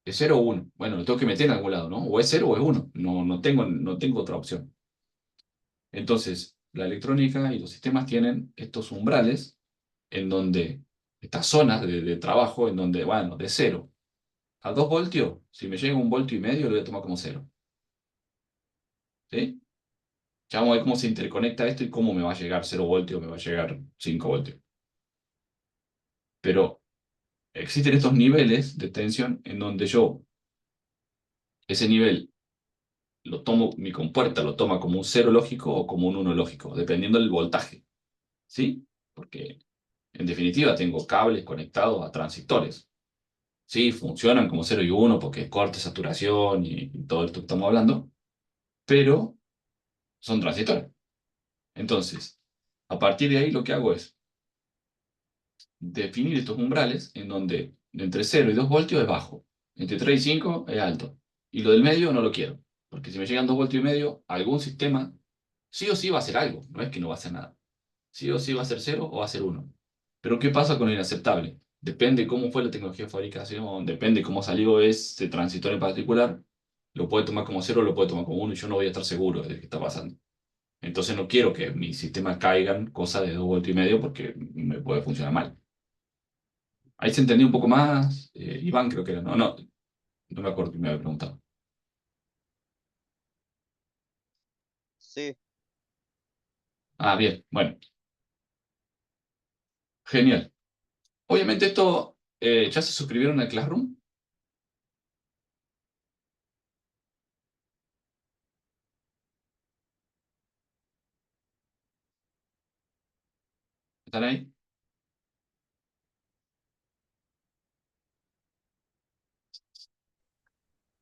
¿Es 0 o 1? Bueno, lo tengo que meter en algún lado, ¿no? O es 0 o es 1. No tengo otra opción. Entonces, la electrónica y los sistemas tienen estos umbrales en donde, estas zonas de trabajo, en donde, bueno, de 0 a 2 voltios, si me llega 1,5 voltios, lo voy a tomar como 0. ¿Sí? Ya vamos a ver cómo se interconecta esto y cómo me va a llegar 0 voltios o me va a llegar 5 voltios. Pero existen estos niveles de tensión en donde yo, ese nivel, mi compuerta lo toma como un 0 lógico o como un 1 lógico, dependiendo del voltaje. ¿Sí? Porque, en definitiva, tengo cables conectados a transistores. Sí, funcionan como 0 y 1 porque es corte, saturación y todo esto que estamos hablando, pero son transistores. Entonces, a partir de ahí lo que hago es definir estos umbrales en donde entre 0 y 2 voltios es bajo, entre 3 y 5 es alto, y lo del medio no lo quiero, porque si me llegan 2 voltios y medio, algún sistema sí o sí va a hacer algo, no es que no va a hacer nada. Sí o sí va a ser 0 o va a ser 1. Pero ¿qué pasa con el inaceptable? Depende cómo fue la tecnología de fabricación, depende cómo salió ese transistor en particular, lo puede tomar como 0 o lo puede tomar como 1 y yo no voy a estar seguro de qué está pasando. Entonces no quiero que mi sistema caigan cosas de 2 voltios y medio porque me puede funcionar mal. Ahí se entendió un poco más. Iván creo que era, no, no, no me acuerdo que me había preguntado. Sí, Ah, bien, bueno, genial. Obviamente esto, ¿ya se suscribieron al Classroom? ¿Están ahí?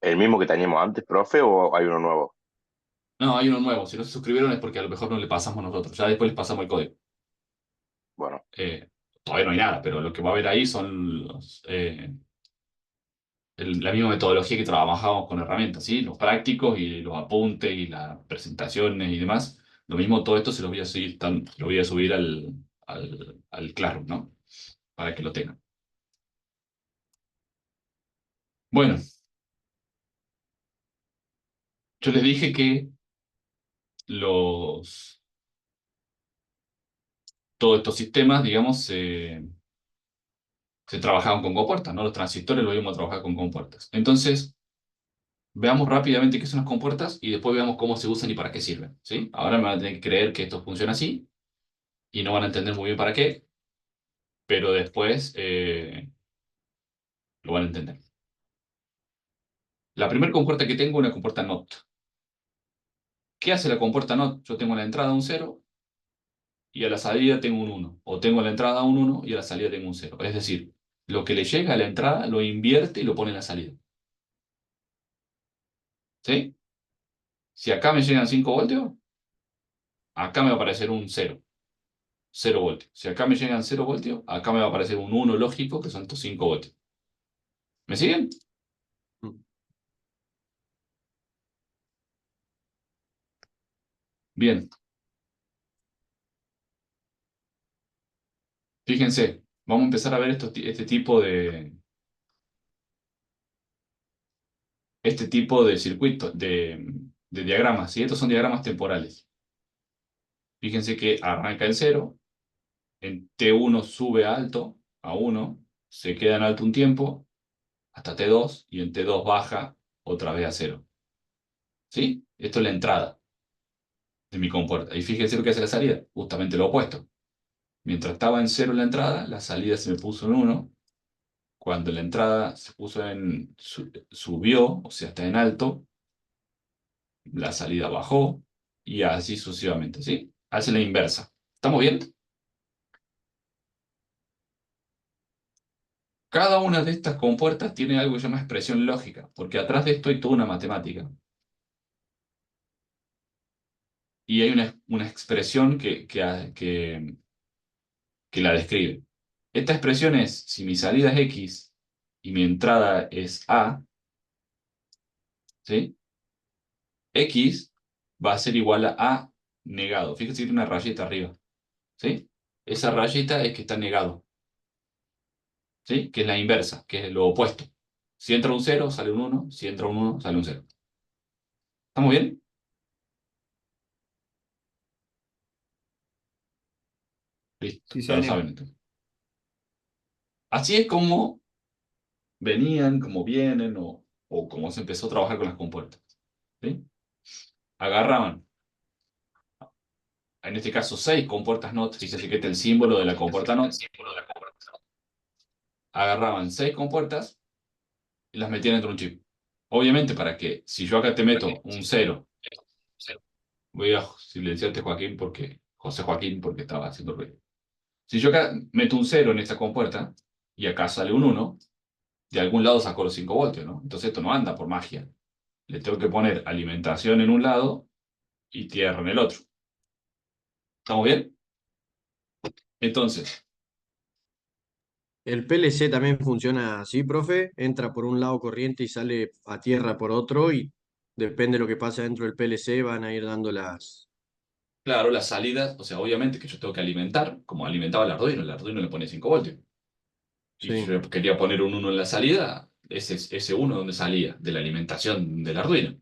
¿El mismo que teníamos antes, profe, o hay uno nuevo? No, hay uno nuevo. Si no se suscribieron es porque a lo mejor no le pasamos nosotros. Ya después les pasamos el código. Bueno, Eh, Todavía no hay nada, pero lo que va a haber ahí son la misma metodología que trabajamos con herramientas, ¿sí? Los prácticos y los apuntes y las presentaciones y demás. Lo mismo, todo esto se lo voy a subir, lo voy a subir al Classroom, ¿no? Para que lo tengan. Bueno, yo les dije que los, todos estos sistemas, digamos, se trabajaban con compuertas, ¿no? Los transistores lo íbamos a trabajar con compuertas. Entonces, veamos rápidamente qué son las compuertas y después veamos cómo se usan y para qué sirven, ¿sí? Ahora me van a tener que creer que esto funciona así y no van a entender muy bien para qué, pero después lo van a entender. La primera compuerta que tengo es una compuerta NOT. ¿Qué hace la compuerta NOT? Yo tengo a la entrada un 0 y a la salida tengo un 1. O tengo a la entrada un 1 y a la salida tengo un 0. Es decir, lo que le llega a la entrada lo invierte y lo pone en la salida. ¿Sí? Si acá me llegan 5 voltios, acá me va a aparecer un 0. 0 voltios. Si acá me llegan 0 voltios, acá me va a aparecer un 1 lógico, que son estos 5 voltios. ¿Me siguen? Mm. Bien. Fíjense, vamos a empezar a ver este tipo de circuitos, de diagramas. ¿Sí? Estos son diagramas temporales. Fíjense que arranca en 0, en T1 sube a alto, a 1, se queda en alto un tiempo, hasta T2, y en T2 baja otra vez a 0. ¿Sí? Esto es la entrada de mi compuerta. Y fíjense lo que hace la salida, justamente lo opuesto. Mientras estaba en 0 la entrada, la salida se me puso en 1. Cuando la entrada se puso subió, o sea, está en alto, la salida bajó y así sucesivamente, ¿sí? Hace la inversa. ¿Estamos bien? Cada una de estas compuertas tiene algo que se llama expresión lógica, porque atrás de esto hay toda una matemática. y hay una expresión que la describe. Esta expresión es, si mi salida es X y mi entrada es A, ¿sí? X va a ser igual a A negado. Fíjate que tiene una rayita arriba, ¿sí? Esa rayita es que está negado, ¿sí? Que es la inversa, que es lo opuesto. Si entra un cero sale un uno. Si entra un uno sale un cero. ¿Estamos bien? Listo, Sí, ya lo señor. saben entonces. Así es como venían, como vienen, o como se empezó a trabajar con las compuertas, ¿sí? Agarraban, en este caso, 6 compuertas NOT, fíjense que este es el símbolo de la compuerta NOT. Agarraban 6 compuertas y las metían dentro de un chip. Obviamente, para que, si yo acá te meto un cero, voy a silenciarte Joaquín porque, José Joaquín, porque estaba haciendo ruido. Si yo acá meto un cero en esta compuerta y acá sale un uno, de algún lado saco los 5 voltios, ¿no? Entonces esto no anda por magia. Le tengo que poner alimentación en un lado y tierra en el otro. ¿Estamos bien? Entonces, ¿El PLC también funciona así, profe? Entra por un lado corriente y sale a tierra por otro y depende de lo que pasa dentro del PLC van a ir dando las... claro, las salidas, o sea, obviamente que yo tengo que alimentar, como alimentaba el Arduino le pone 5 voltios. Y si Sí. yo quería poner un uno en la salida, ese uno donde salía, de la alimentación del Arduino.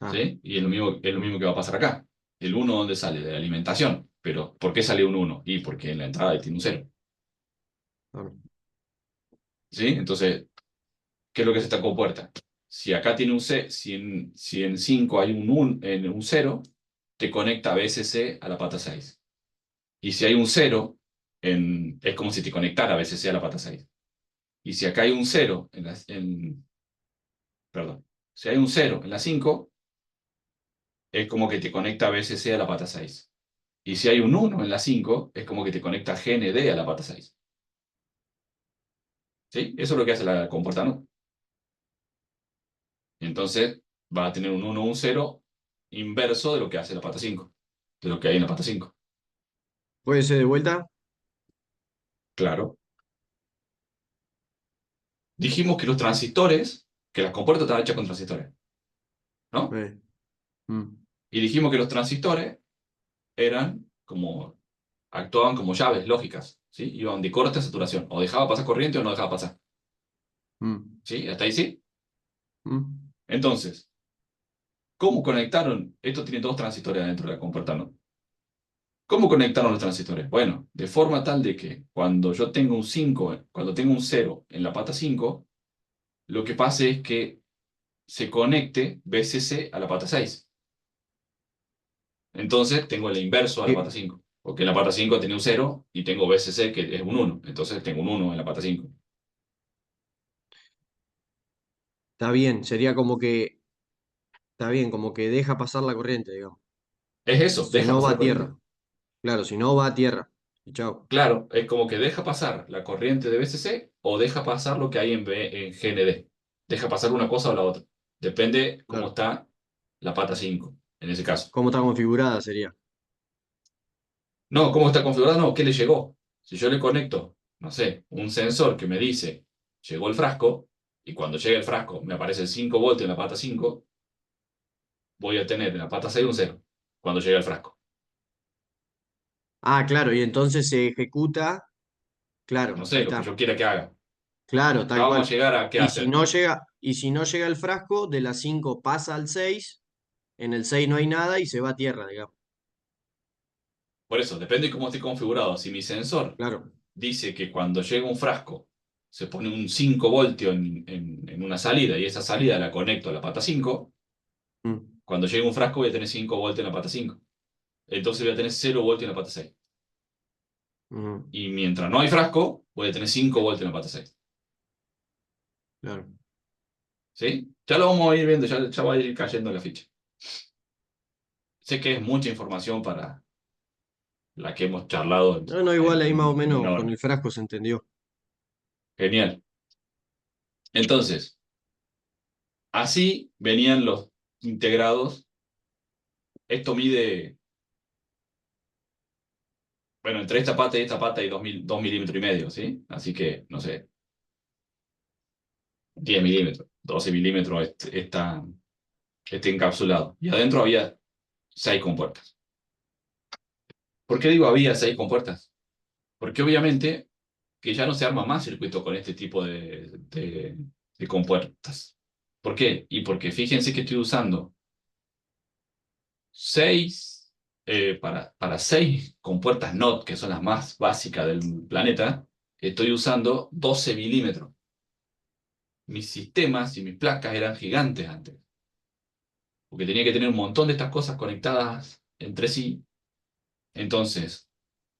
Ah, ¿Sí? Y es lo mismo que va a pasar acá. El uno donde sale, de la alimentación. Pero, ¿por qué sale un uno? Y porque en la entrada tiene un cero. claro. ¿Sí? Entonces, ¿qué es lo que es esta compuerta? Si acá tiene un C, si en 5 hay en un cero, te conecta BSC a la pata 6. Y si hay un cero, es como si te conectara BSC a la pata 6. Y si acá hay un cero perdón, si hay un cero en la 5, es como que te conecta BSC a la pata 6. Y si hay un uno en la 5, es como que te conecta GND a la pata 6. ¿Sí? Eso es lo que hace la compuerta, ¿no? Entonces va a tener un uno o un cero inverso de lo que hace la pata 5, de lo que hay en la pata 5. ¿Puede ser de vuelta? Claro. Dijimos que los transistores, que las compuertas estaban hechas con transistores, ¿no? Eh, mm, Y dijimos que los transistores actuaban como llaves lógicas, ¿sí? Iban de corte a saturación, o dejaba pasar corriente o no dejaba pasar, mm, ¿sí? ¿Hasta ahí sí? mm. Entonces, ¿cómo conectaron? Esto tiene 2 transistores adentro de la compuerta, ¿no? ¿Cómo conectaron los transistores? Bueno, de forma tal de que cuando yo tengo un 5, cuando tengo un cero en la pata 5, lo que pase es que se conecte VCC a la pata 6. Entonces tengo el inverso a la pata Eh, 5, porque en la pata 5 tenía un cero y tengo VCC que es un uno. Entonces tengo un uno en la pata 5. Está bien, sería como que, está bien, como que deja pasar la corriente, digamos. Es eso, Si deja no pasar va la a tierra. corriente. Claro, si no va a tierra. Y chao. Claro, es como que deja pasar la corriente de VCC o deja pasar lo que hay en GND. Deja pasar una cosa o la otra. Depende cómo Claro. está la pata 5 en ese caso. ¿Cómo está configurada sería? No, ¿cómo está configurado? No, ¿qué le llegó? Si yo le conecto, no sé, un sensor que me dice, llegó el frasco, y cuando llega el frasco me aparece el 5 voltios en la pata 5, voy a tener en la pata 6 un cero cuando llegue el frasco. Ah, claro, y entonces se ejecuta, No claro, sé, ahí lo que está. yo quiera que haga. Claro, Ya tal vamos a cual. llegar a qué hacer. Y si no llega el frasco, de las 5 pasa al 6, en el 6 no hay nada y se va a tierra, digamos. Por eso, depende de cómo esté configurado. Si mi sensor Claro. dice que cuando llega un frasco se pone un 5 voltios en una salida y esa salida la conecto a la pata 5, Mm, cuando llegue un frasco voy a tener 5 voltios en la pata 5. Entonces voy a tener 0 voltios en la pata 6. mm, Y mientras no hay frasco, voy a tener 5 voltios en la pata 6. claro. ¿Sí? Ya lo vamos a ir viendo, ya va a ir cayendo la ficha. Sé que es mucha información para la que hemos charlado No, no, igual en, ahí más o en una menos con hora. el frasco se entendió. Genial. Entonces, así venían los integrados Esto mide, bueno, entre esta pata y esta pata hay 2,5 milímetros, ¿sí? Así que, no sé, 10 milímetros, 12 milímetros este encapsulado. Y adentro había 6 compuertas. ¿Por qué digo había 6 compuertas? Porque obviamente que ya no se arma más circuito con este tipo de compuertas. ¿Por qué? Y porque fíjense que estoy usando 6, para 6 compuertas NOT, que son las más básicas del planeta, estoy usando 12 milímetros. Mis sistemas y mis placas eran gigantes antes, porque tenía que tener un montón de estas cosas conectadas entre sí. Entonces,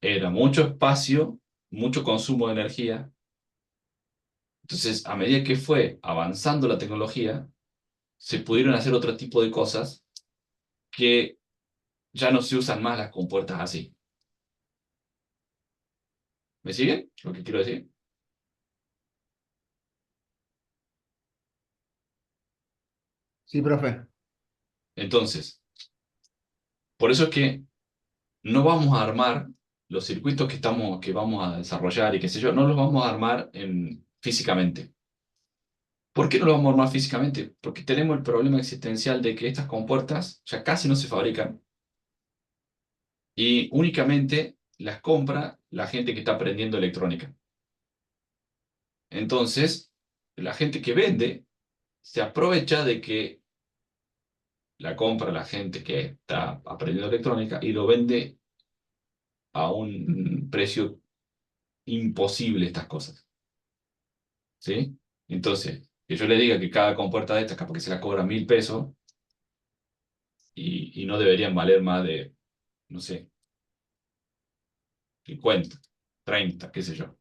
era mucho espacio, mucho consumo de energía. Entonces, a medida que fue avanzando la tecnología, se pudieron hacer otro tipo de cosas que ya no se usan más las compuertas así. ¿Me siguen lo que quiero decir? Sí, profe. Entonces, por eso es que no vamos a armar los circuitos que vamos a desarrollar y qué sé yo, no los vamos a armar físicamente. ¿Por qué no los vamos a armar físicamente? Porque tenemos el problema existencial de que estas compuertas ya casi no se fabrican y únicamente las compra la gente que está aprendiendo electrónica. Entonces, la gente que vende se aprovecha de que la compra la gente que está aprendiendo electrónica y lo vende a un precio imposible estas cosas. ¿Sí? Entonces, que yo le diga que cada compuerta de estas capaz que se la cobra 1.000 pesos y no deberían valer más de, no sé, 50, 30, qué sé yo.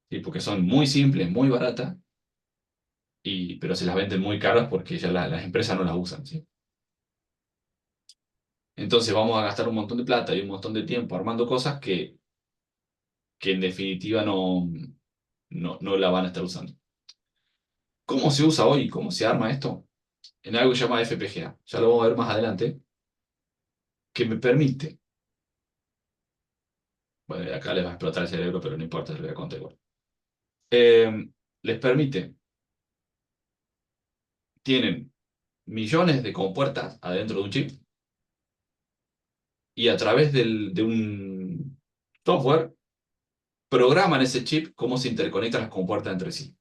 ¿Sí? Porque son muy simples, muy baratas, pero se las venden muy caras porque ya las empresas no las usan. ¿Sí? Entonces vamos a gastar un montón de plata y un montón de tiempo armando cosas que en definitiva no la van a estar usando. ¿Cómo se usa hoy? ¿Cómo se arma esto? En algo que se llama FPGA. Ya lo vamos a ver más adelante, que me permite, bueno, acá les va a explotar el cerebro, pero no importa, se lo voy a contar igual. Les permite, tienen millones de compuertas adentro de un chip y a través de un software programan ese chip cómo se interconectan las compuertas entre sí.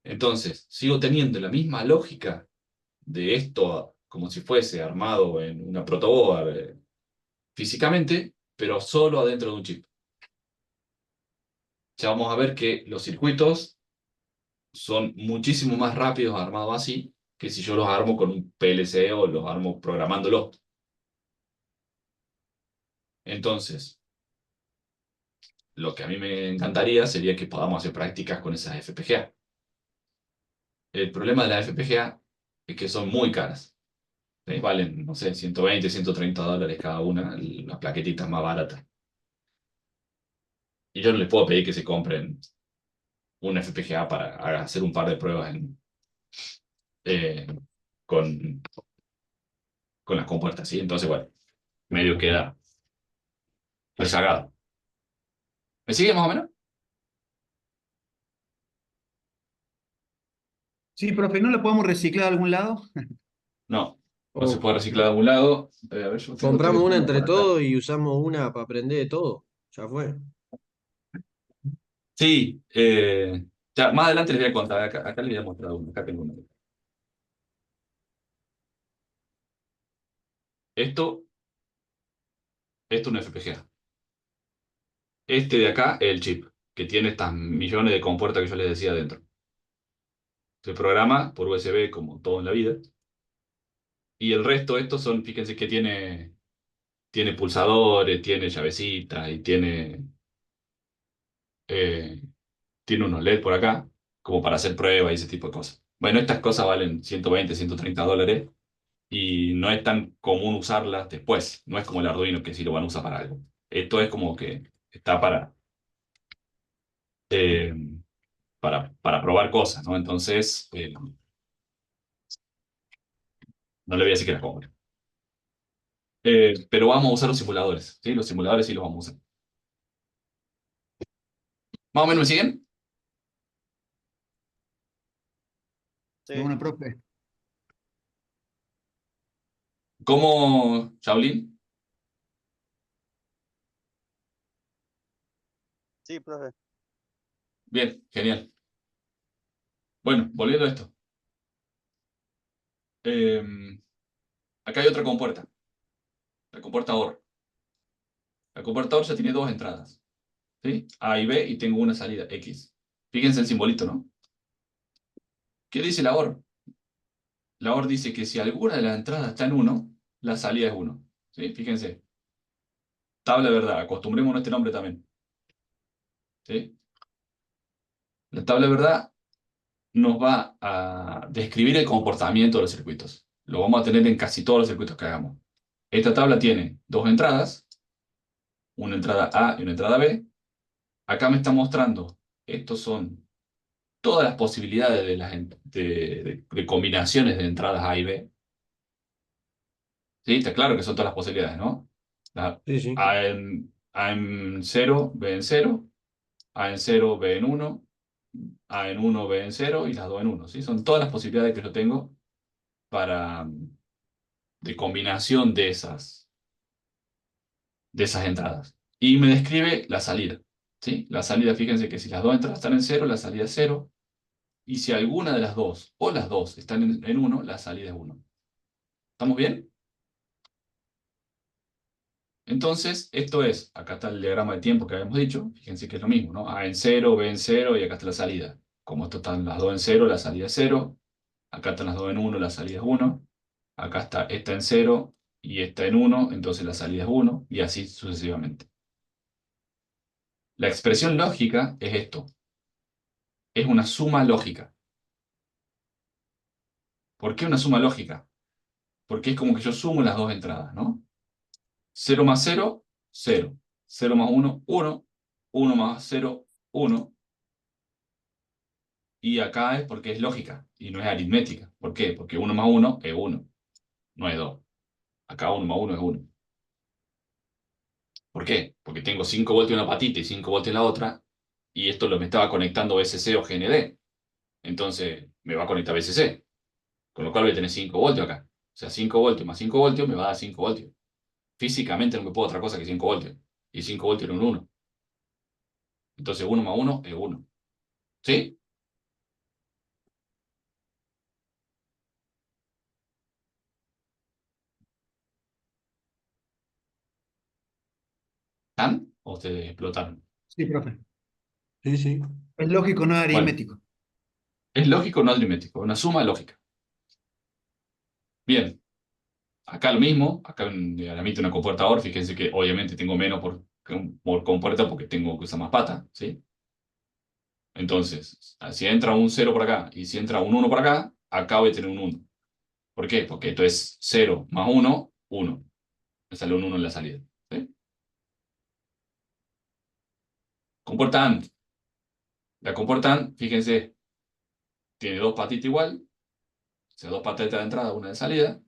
Entonces, sigo teniendo la misma lógica de esto como si fuese armado en una protoboard físicamente, pero solo adentro de un chip. Ya vamos a ver que los circuitos son muchísimo más rápidos armados así que si yo los armo con un PLC o los armo programándolos. Entonces, lo que a mí me encantaría sería que podamos hacer prácticas con esas FPGA. El problema de las FPGA es que son muy caras. Valen, no sé, 120, $130 cada una, las plaquetitas más baratas. Y yo no les puedo pedir que se compren una FPGA para hacer un par de pruebas eh, con, con las compuertas, ¿sí? Entonces, bueno, medio queda rezagado. ¿Me sigue más o menos? Sí, profe, ¿no la podemos reciclar a algún lado? No, no se O puede reciclar de algún lado. A ver, yo tengo el compramos una teléfono entre por acá. todos y usamos una para aprender de todo. Ya fue. Sí, ya, más adelante les voy a contar. Acá les voy a mostrar uno. Acá tengo uno. Esto es un FPGA. Este de acá es el chip, que tiene estas millones de compuertas que yo les decía dentro. Se programa por USB como todo en la vida. Y el resto, estos son, fíjense que tiene pulsadores, tiene llavecitas y eh, tiene unos LED por acá, como para hacer pruebas y ese tipo de cosas. Bueno, estas cosas valen 120, $130 y no es tan común usarlas después. No es como el Arduino que sí lo van a usar para algo. Esto es como que está eh, para probar cosas, ¿no? Entonces, No le voy a decir que la compre. Pero vamos a usar los simuladores, ¿sí? Los simuladores sí los vamos a usar. ¿Más o menos me siguen? De Sí, una, profe. ¿Cómo, Shaolin? sí, profe. Bien, genial. Bueno, volviendo a esto. Eh, Acá hay otra compuerta. La compuerta OR. La compuerta OR ya tiene dos entradas, ¿sí? A y B, y tengo una salida, X. Fíjense el simbolito, ¿no? ¿Qué dice la OR? La OR dice que si alguna de las entradas está en 1, la salida es 1. ¿Sí? Fíjense. Tabla de verdad. Acostumbrémonos a este nombre también. ¿Sí? La tabla de verdad nos va a describir el comportamiento de los circuitos. Lo vamos a tener en casi todos los circuitos que hagamos. Esta tabla tiene dos entradas, una entrada A y una entrada B. Acá me está mostrando, estos son todas las posibilidades de combinaciones de entradas A y B. ¿Sí? Está claro que son todas las posibilidades, ¿no? Sí, sí. A en 0, B en 0, A en 0, B en 1, A en 1, B en 0 y las dos en 1. ¿Sí? Son todas las posibilidades que yo tengo para, de combinación de esas entradas. Y me describe la salida. ¿Sí? La salida, fíjense que si las dos entradas están en 0, la salida es 0. Y si alguna de las dos o las dos están en 1, la salida es 1. ¿Estamos bien? Entonces, esto es, acá está el diagrama de tiempo que habíamos dicho, fíjense que es lo mismo, ¿no? A en 0, B en 0 y acá está la salida. Como esto están las dos en 0, la salida es 0. Acá están las dos en 1, la salida es 1. Acá está esta en 0 y esta en 1, entonces la salida es 1 y así sucesivamente. La expresión lógica es esto, es una suma lógica. ¿Por qué una suma lógica? Porque es como que yo sumo las dos entradas, ¿no? 0 más 0, 0. 0 más 1, 1. 1 más 0, 1. Y acá es porque es lógica y no es aritmética. ¿Por qué? Porque 1 más 1 es 1, no es 2. Acá 1 más 1 es 1. ¿Por qué? Porque tengo 5 voltios en una patita y 5 voltios en la otra, y esto me estaba conectando VCC o GND. Entonces me va a conectar VCC, con lo cual voy a tener 5 voltios acá. O sea, 5 voltios más 5 voltios me va a dar 5 voltios. Físicamente no me puedo otra cosa que 5 voltios. Y 5 voltios en un 1. Entonces 1 más 1 es 1. ¿Sí? ¿Están? ¿O ustedes explotaron? Sí, profe. Sí, sí. Es lógico, no es Bueno, aritmético. es lógico, no aritmético. Una suma lógica. Bien. Acá lo mismo, acá emite una compuerta OR, fíjense que obviamente tengo menos por compuerta porque tengo que usar más pata, ¿sí? Entonces, si entra un 0 por acá y si entra un 1 por acá, acá voy a tener un 1. ¿Por qué? Porque esto es 0 más 1, 1. Me sale un 1 en la salida, ¿sí? Compuerta AND. La compuerta AND, fíjense, tiene dos patitas igual, o sea, dos patitas de entrada, una de salida.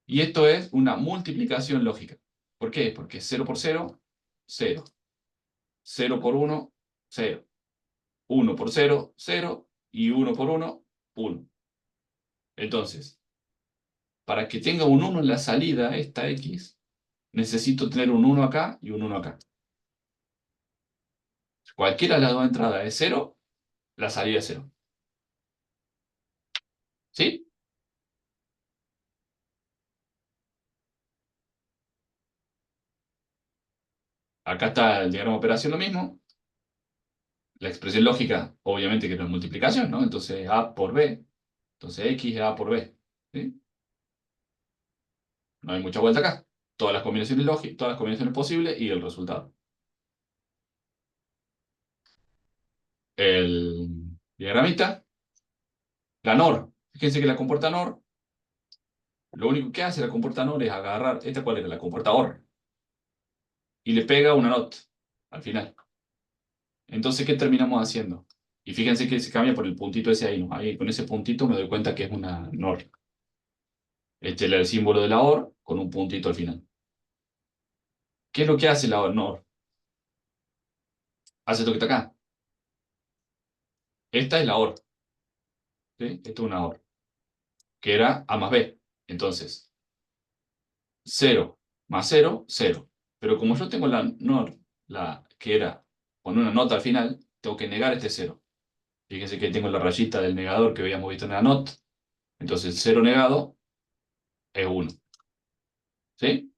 Y esto es una multiplicación lógica. ¿Por qué? Porque 0 por 0, 0. 0 por 1, 0. 1 por 0, 0, y 1 por 1, 1. Entonces, para que tenga un 1 en la salida, esta X, necesito tener un 1 acá y un 1 acá. Cualquiera de las dos entradas es 0, la salida es 0. ¿Sí? Acá está el diagrama de operación lo mismo. La expresión lógica, obviamente que no es multiplicación, ¿no? Entonces A por B. Entonces X es A por B. ¿Sí? No hay mucha vuelta acá. Todas las combinaciones lógicas, todas las combinaciones posibles y el resultado. El diagramita, la NOR. Fíjense que la compuerta NOR, lo único que hace la compuerta NOR es agarrar, ¿esta cuál era? La compuerta OR, y le pega una NOT al final. Entonces, ¿qué terminamos haciendo? Y fíjense que se cambia por el puntito ese ahí, ¿no? Ahí con ese puntito me doy cuenta que es una NOR. Este es el símbolo de la OR con un puntito al final. ¿Qué es lo que hace la OR? Hace esto que está acá. Esta es la OR. ¿Sí? Esto es una OR. Que era A más B. Entonces, 0 más 0, 0. Pero como yo tengo la NOR, que era con una nota al final, tengo que negar este 0. Fíjense que tengo la rayita del negador que habíamos visto en la NOT. Entonces, 0 negado es 1. ¿Sí?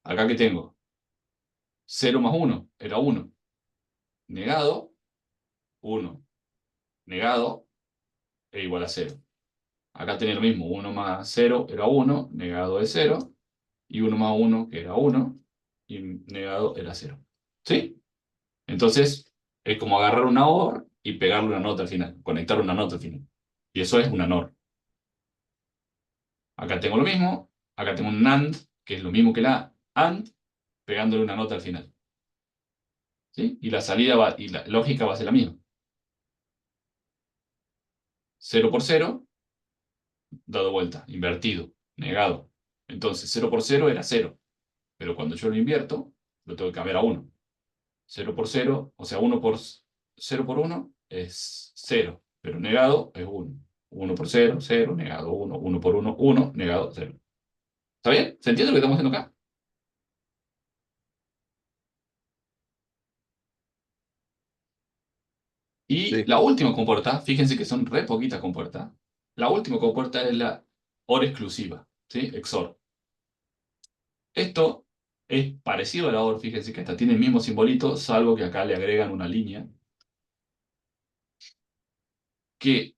Acá que tengo 0 más 1 era 1. Negado, 1. Negado es igual a 0. Acá tenía lo mismo. 1 más 0 era 1. Negado es 0. Y 1 más 1 que era 1. Y negado era 0. ¿Sí? Entonces, es como agarrar una OR y pegarle una nota al final. Conectar una nota al final. Y eso es una NOR. Acá tengo lo mismo. Acá tengo un NAND, que es lo mismo que la AND, pegándole una nota al final. ¿Sí? Y la salida y la lógica va a ser la misma. 0 por 0, dado vuelta, invertido, negado. Entonces 0 por 0 era 0. Pero cuando yo lo invierto, lo tengo que cambiar a 1. 0 por 0, o sea, 1 por 0 por 1 es 0. Pero negado es 1. 1 por 0, 0, negado 1. 1 por 1, 1, negado 0. ¿Está bien? ¿Se entiende lo que estamos haciendo acá? Y Sí. la última compuerta, fíjense que son re poquitas compuertas. La última compuerta es la OR exclusiva, ¿sí? XOR. Esto es parecido a la OR, fíjense que hasta tiene el mismo simbolito, salvo que acá le agregan una línea. Que,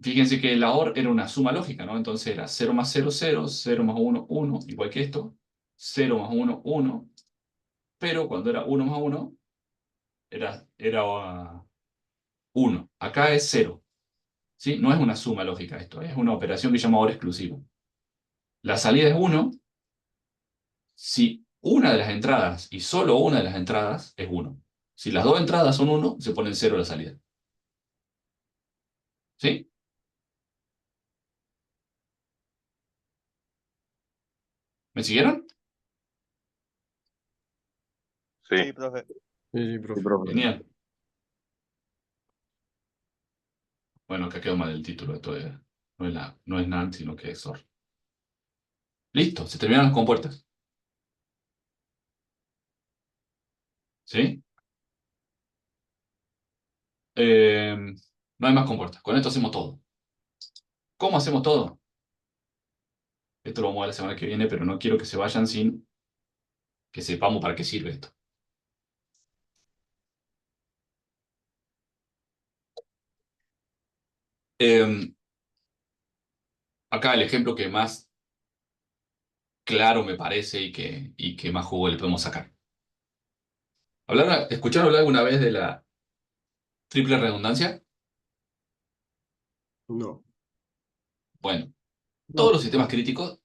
fíjense que la OR era una suma lógica, ¿no? Entonces era 0 más 0, 0, 0 más 1, 1, igual que esto. 0 más 1, 1. Pero cuando era 1 más 1, era 1. Acá es 0. ¿Sí? No es una suma lógica esto, es una operación que se llama OR exclusiva. La salida es 1 si una de las entradas y solo una de las entradas es 1. Si las dos entradas son 1, se pone en 0 la salida. ¿Sí? ¿Me siguieron? Sí. Sí, profe. Sí, Sí, profe. profe. Genial. Bueno, acá quedó mal el título. Esto no es NAND, sino que es OR. Listo, se terminaron las compuertas. ¿Sí? No hay más compuertas. Con esto hacemos todo. ¿Cómo hacemos todo? Esto lo vamos a ver la semana que viene, pero no quiero que se vayan sin que sepamos para qué sirve esto. Eh, Acá el ejemplo que más claro me parece y que más jugo le podemos sacar. ¿Escucharon hablar alguna vez de la triple redundancia? No. Bueno, todos No. los sistemas críticos,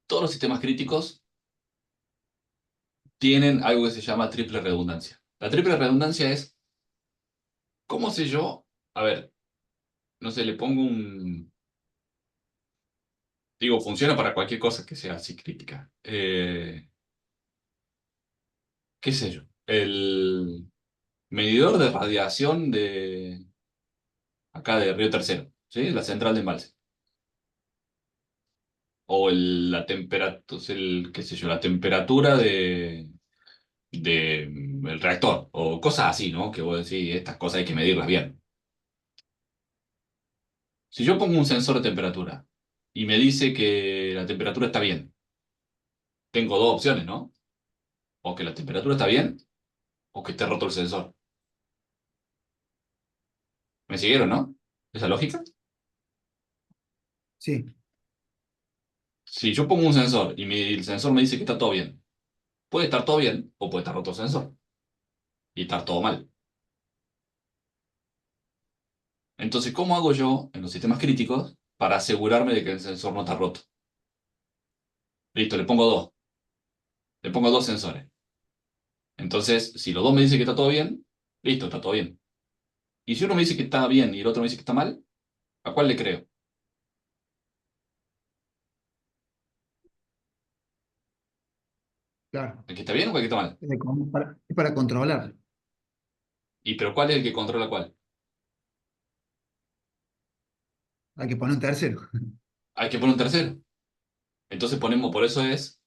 todos los sistemas críticos tienen algo que se llama triple redundancia. La triple redundancia es, ¿cómo sé yo? A ver, no sé, le pongo un... Digo, funciona para cualquier cosa que sea así crítica. ¿Qué sé yo? El medidor de radiación de acá de Río Tercero, ¿sí? La central de embalse. O la temperatura, qué sé yo, la temperatura el reactor, o cosas así, ¿no? Que vos decís, estas cosas hay que medirlas bien. Si yo pongo un sensor de temperatura y me dice que la temperatura está bien, tengo dos opciones, ¿no? O que la temperatura está bien, o que esté roto el sensor. ¿Me siguieron, no? ¿Esa lógica? Sí, Si yo pongo un sensor y el sensor me dice que está todo bien, puede estar todo bien o puede estar roto el sensor y estar todo mal. Entonces, ¿cómo hago yo en los sistemas críticos para asegurarme de que el sensor no está roto? Listo, le pongo dos sensores. Entonces, si los dos me dicen que está todo bien, listo, está todo bien. Y si uno me dice que está bien y el otro me dice que está mal, ¿A cuál le creo? Claro. ¿El que está bien o el que está mal? Es para controlar. Pero ¿cuál es el que controla cuál? Hay que poner un tercero. Hay que poner un tercero. Entonces ponemos, por eso es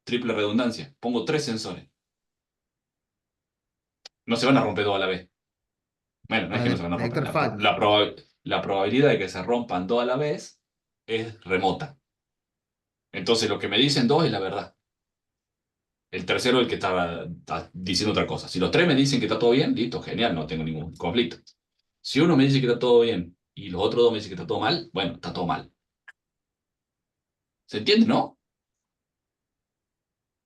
triple redundancia. Pongo tres sensores. No se van a romper dos a la vez. Bueno, no es Para que no se van a romper. detectar fallas. La probabilidad de que se rompan dos a la vez es remota. Entonces lo que me dicen dos es la verdad. El tercero es el que está diciendo otra cosa. Si los tres me dicen que está todo bien, listo, genial, no tengo ningún conflicto. Si uno me dice que está todo bien y los otros dos me dicen que está todo mal, bueno, está todo mal. ¿Se entiende, no?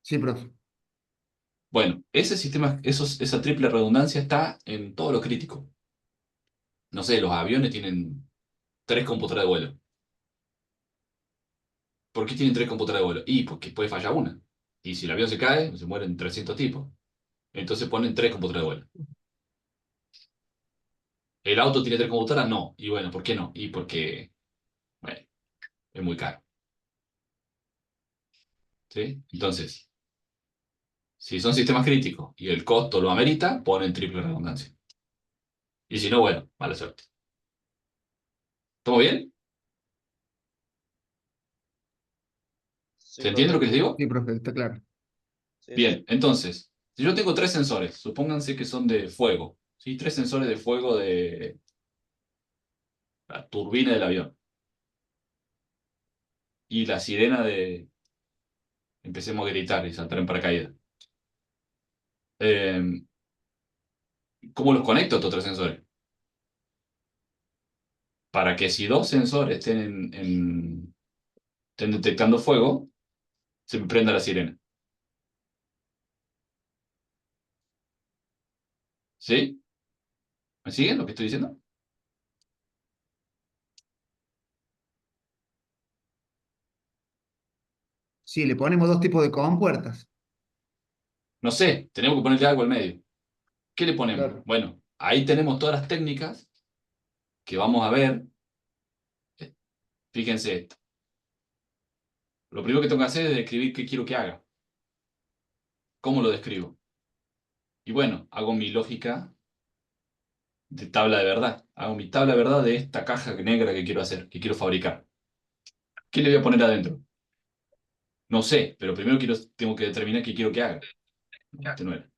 Sí, profe. Bueno, ese sistema, esa triple redundancia está en todo lo crítico. No sé, los aviones tienen tres computadoras de vuelo. ¿Por qué tienen tres computadoras de vuelo? Y porque puede fallar una. Y si el avión se cae, se mueren 300 tipos. Entonces ponen tres computadoras de vuelo. ¿El auto tiene tres computadoras? No. Y bueno, ¿por qué no? Y porque, bueno, es muy caro. ¿Sí? Entonces, si son sistemas críticos y el costo lo amerita, ponen triple redundancia. Y si no, bueno, mala suerte. ¿Todo bien? Sí, ¿Se entiende lo profe. que les digo? Sí, profe, está claro. Sí, sí. Bien, entonces, si yo tengo tres sensores, supónganse que son de fuego, ¿sí? Tres sensores de fuego de la turbina del avión y la sirena de empecemos a gritar y saltar en paracaídas. Eh, ¿Cómo los conecto estos tres sensores? Para que si dos sensores estén detectando fuego, se me prenda la sirena. ¿Sí? ¿Me siguen lo que estoy diciendo? Sí, le ponemos dos tipos de compuertas. No sé, tenemos que ponerle algo al medio. ¿Qué le ponemos? Claro. Bueno, ahí tenemos todas las técnicas que vamos a ver. Fíjense esto. Lo primero que tengo que hacer es describir qué quiero que haga. ¿Cómo lo describo? Y bueno, hago mi lógica de tabla de verdad. Hago mi tabla de verdad de esta caja negra que quiero hacer, que quiero fabricar. ¿Qué le voy a poner adentro? No sé, pero primero tengo que determinar qué quiero que haga. No, este no era.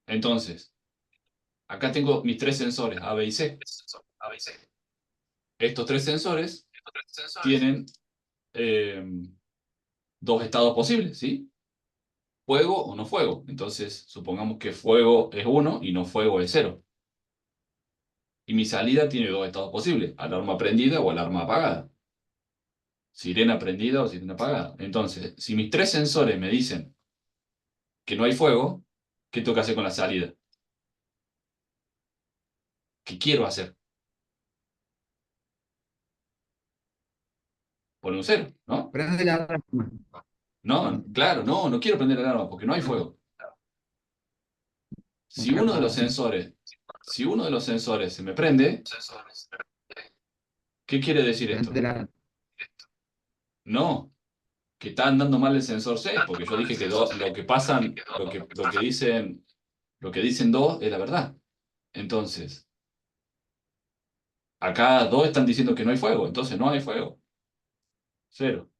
Entonces, acá tengo mis tres sensores, A, B y C. Estos tres sensores tienen eh, dos estados posibles, ¿sí? Fuego o no fuego. Entonces, supongamos que fuego es 1 y no fuego es 0. Y mi salida tiene dos estados posibles, alarma prendida o alarma apagada. Sirena prendida o sirena apagada. Entonces, si mis tres sensores me dicen que no hay fuego, ¿qué tengo que hacer con la salida? ¿Qué quiero hacer? Poner un cero, ¿no? Prende la alarma. No, claro, no, no quiero prender la alarma porque no hay fuego. Si uno de los Claro. sensores, si uno de los sensores se me prende, ¿qué quiere decir Prende esto? la alarma. No, que está andando mal el sensor 6, porque yo dije que lo que pasan, lo que dicen dos es la verdad. Entonces, acá dos están diciendo que no hay fuego, entonces no hay fuego. Cero.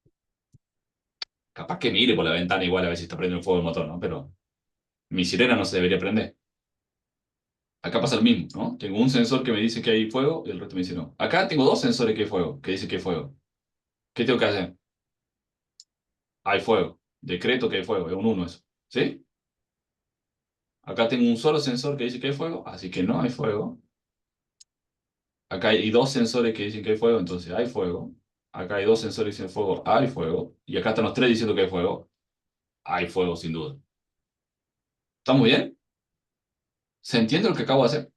Capaz que mire por la ventana igual a ver si está prendiendo el fuego el motor, ¿no? Pero mi sirena no se debería prender. Acá pasa lo mismo, ¿no? Tengo un sensor que me dice que hay fuego y el resto me dice no. Acá tengo dos sensores que hay fuego, que dicen que hay fuego. ¿Qué tengo que hacer? Hay fuego. Decreto que hay fuego, es un 1 eso. ¿Sí? Acá tengo un solo sensor que dice que hay fuego, así que no hay fuego. Acá hay dos sensores que dicen que hay fuego, entonces hay fuego. Acá hay dos sensores que dicen fuego, hay fuego. Y acá están los tres diciendo que hay fuego. Hay fuego, sin duda. ¿Está muy bien? ¿Se entiende lo que acabo de hacer?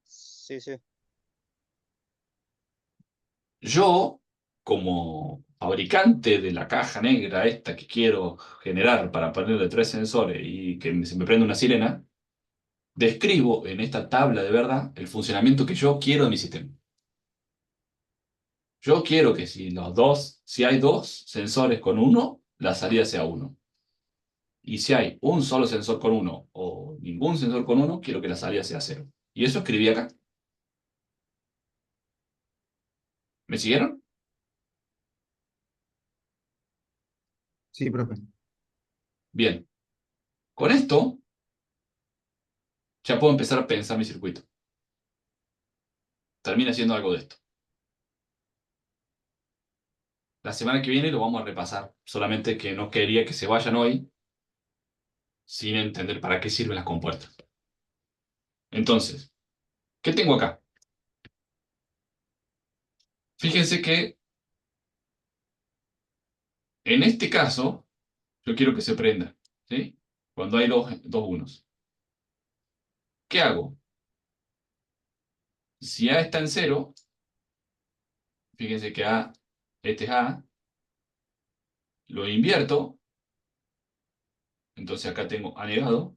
Sí, sí. Yo, como fabricante de la caja negra esta que quiero generar para ponerle tres sensores y que se me prenda una sirena, describo en esta tabla de verdad el funcionamiento que yo quiero de mi sistema. Yo quiero que si hay dos sensores con uno, la salida sea uno. Y si hay un solo sensor con uno o ningún sensor con uno, quiero que la salida sea cero. Y eso escribí acá. ¿Me siguieron? Sí, profe. Bien. Con esto ya puedo empezar a pensar mi circuito. Termina siendo algo de esto. La semana que viene lo vamos a repasar. Solamente que no quería que se vayan hoy sin entender para qué sirven las compuertas. Entonces, ¿qué tengo acá? Fíjense que en este caso, yo quiero que se prenda, ¿sí? Cuando hay dos unos. ¿Qué hago? Si A está en cero, fíjense que este es A, lo invierto, entonces acá tengo A negado,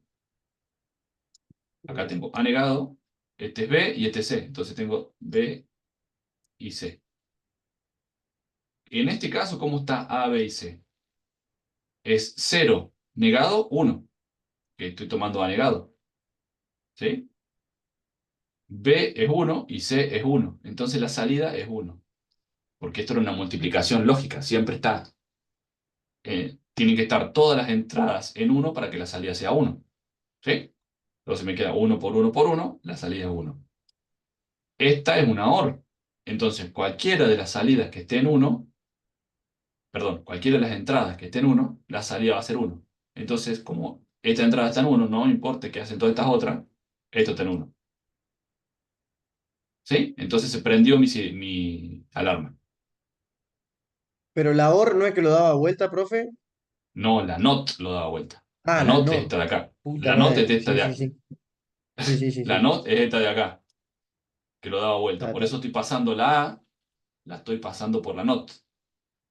acá tengo A negado, este es B y este es C, entonces tengo B y C. En este caso, ¿cómo está A, B y C? Es 0 negado 1, que estoy tomando A negado, ¿sí? B es 1 y C es 1, entonces la salida es 1, porque esto era una multiplicación lógica, siempre tienen que estar todas las entradas en 1 para que la salida sea 1, ¿sí? Entonces me queda 1 por 1 por 1, la salida es 1. Esta es una OR, entonces cualquiera de las salidas que esté en 1, perdón, cualquiera de las entradas que esté en 1, la salida va a ser 1. Entonces, como esta entrada está en 1, no importa qué hacen todas estas otras, esto está en 1. ¿Sí? Entonces se prendió mi alarma. Pero la OR no es que lo daba vuelta, profe. No, la NOT lo daba vuelta. Ah, La la NOT es NOT. esta de acá. Puta La NOT es madre. de esta Sí, de sí, acá. sí. Sí, sí, sí, La sí. NOT es esta de acá, que lo daba vuelta. Ta, Por ta. eso estoy pasando la A, la estoy pasando por la NOT.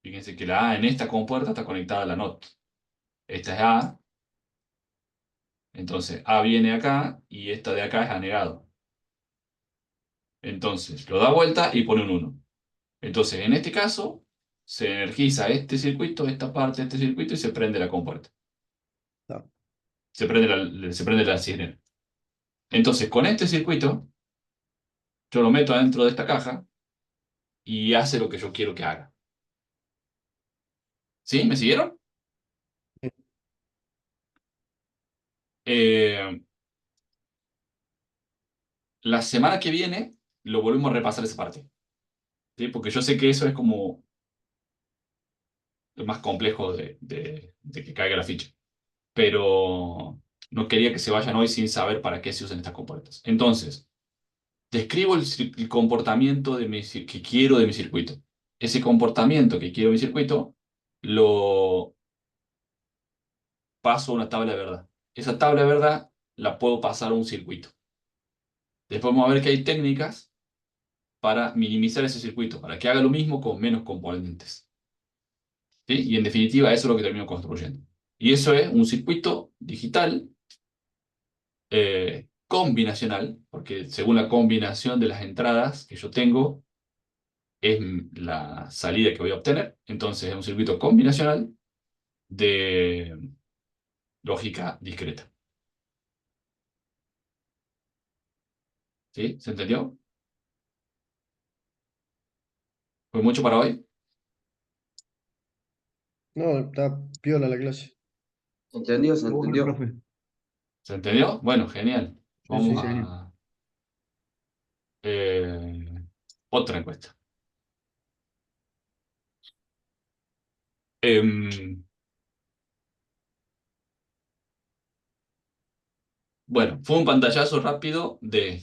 Fíjense que la A en esta compuerta está conectada a la NOT. Esta es A, entonces A viene acá y esta de acá es anegado. Entonces lo da vuelta y pone un 1. Entonces en este caso se energiza este circuito, esta parte de este circuito y se prende la compuerta. Ta. Se prende la sirena. Entonces con este circuito yo lo meto adentro de esta caja y hace lo que yo quiero que haga. ¿Sí? ¿Me siguieron? Eh, la semana que viene lo volvemos a repasar esa parte. ¿Sí? Porque yo sé que eso es como lo más complejo de que caiga la ficha. Pero no quería que se vayan hoy sin saber para qué se usan estas compuertas. Entonces, describo el comportamiento que quiero de mi circuito. Ese comportamiento que quiero de mi circuito lo paso a una tabla de verdad. Esa tabla de verdad la puedo pasar a un circuito. Después vamos a ver que hay técnicas para minimizar ese circuito, para que haga lo mismo con menos componentes. ¿Sí? Y en definitiva, eso es lo que termino construyendo. Y eso es un circuito digital combinacional, porque según la combinación de las entradas que yo tengo, es la salida que voy a obtener. Entonces es un circuito combinacional de lógica discreta. ¿Sí? ¿Se entendió? ¿Fue mucho para hoy? No, está piola la clase. ¿Se entendió? ¿Se Muy bueno, entendió? profe. ¿Se entendió? Bueno, genial. Sí, Vamos sí. Genial. a otra encuesta. Em, bueno, fue un pantallazo rápido de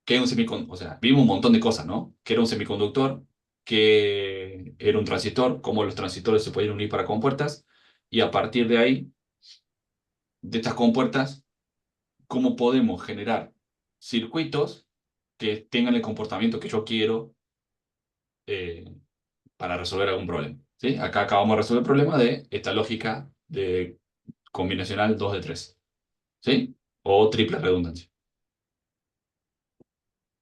qué es un semiconductor. O sea, vimos un montón de cosas, ¿no? ¿Qué era un semiconductor? ¿Qué era un transistor? ¿Cómo los transistores se pueden unir para compuertas? Y a partir de ahí, de estas compuertas, ¿cómo podemos generar circuitos que tengan el comportamiento que yo quiero eh, para resolver algún problema? ¿Sí? Acá acabamos de resolver el problema de esta lógica de combinacional 2 de 3. ¿Sí? o triple redundancia.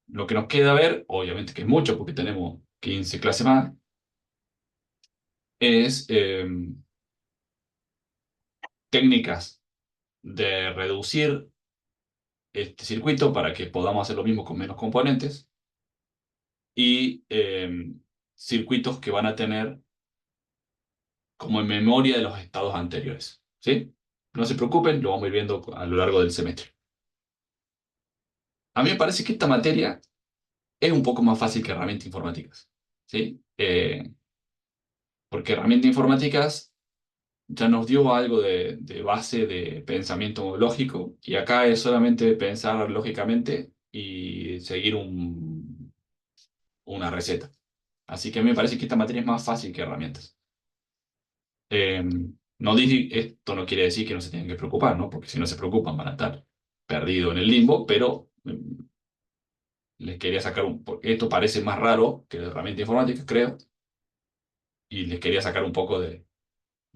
Lo que nos queda ver, obviamente que es mucho porque tenemos 15 clases más, es técnicas de reducir este circuito para que podamos hacer lo mismo con menos componentes y circuitos que van a tener como en memoria de los estados anteriores. ¿Sí? No se preocupen, lo vamos a ir viendo a lo largo del semestre. A mí me parece que esta materia es un poco más fácil que herramientas informáticas. ¿Sí? Porque herramientas informáticas ya nos dio algo de base de pensamiento lógico y acá es solamente pensar lógicamente y seguir una receta. Así que a mí me parece que esta materia es más fácil que herramientas. Eh, esto no quiere decir que no se tengan que preocupar, ¿no? Porque si no se preocupan van a estar perdidos en el limbo, pero les quería sacar porque esto parece más raro que la herramienta informática, creo, y les quería sacar un poco de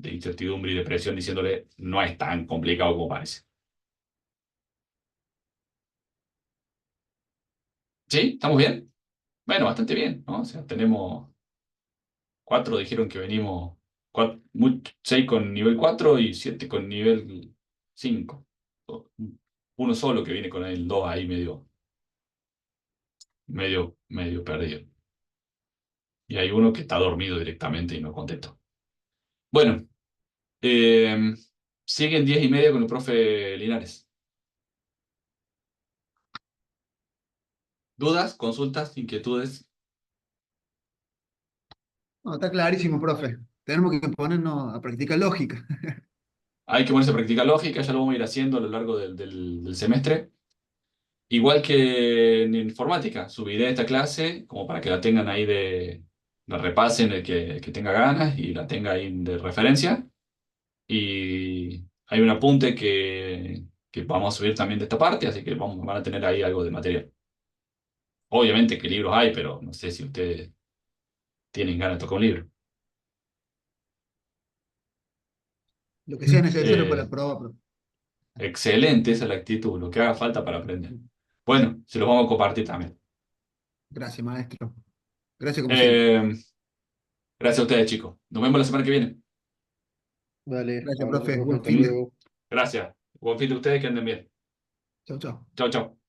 incertidumbre y depresión diciéndole no es tan complicado como parece. ¿Sí? ¿Estamos bien? Bueno, bastante bien, ¿no? O sea, tenemos 4, dijeron que venimos 6 con nivel 4 y 7 con nivel 5. Uno solo que viene con el 2 ahí medio perdido. Y hay uno que está dormido directamente y no contestó. Bueno, eh, siguen 10:30 con el profe Linares. ¿Dudas, consultas, inquietudes? No, está clarísimo, profe. Tenemos que ponernos a practicar lógica. Hay que ponerse a practicar lógica, ya lo vamos a ir haciendo a lo largo del semestre. Igual que en informática, subiré esta clase como para que la tengan ahí la repasen el que tenga ganas y la tenga ahí de referencia. Y hay un apunte que vamos a subir también de esta parte, así que van a tener ahí algo de material. Obviamente que libros hay, pero no sé si ustedes tienen ganas de tocar un libro. Lo que sea necesario para Eh, la prueba, profe. excelente, esa es la actitud, lo que haga falta para aprender. Bueno, se los vamos a compartir también. Gracias, maestro. Gracias como siempre. Eh, gracias a ustedes, chicos. Nos vemos la semana que viene. Dale, Gracias, abrazo, profe. profe, Buen hasta fin de. luego. Gracias. Buen fin de ustedes, que anden bien. Chau, chau. Chao, chao.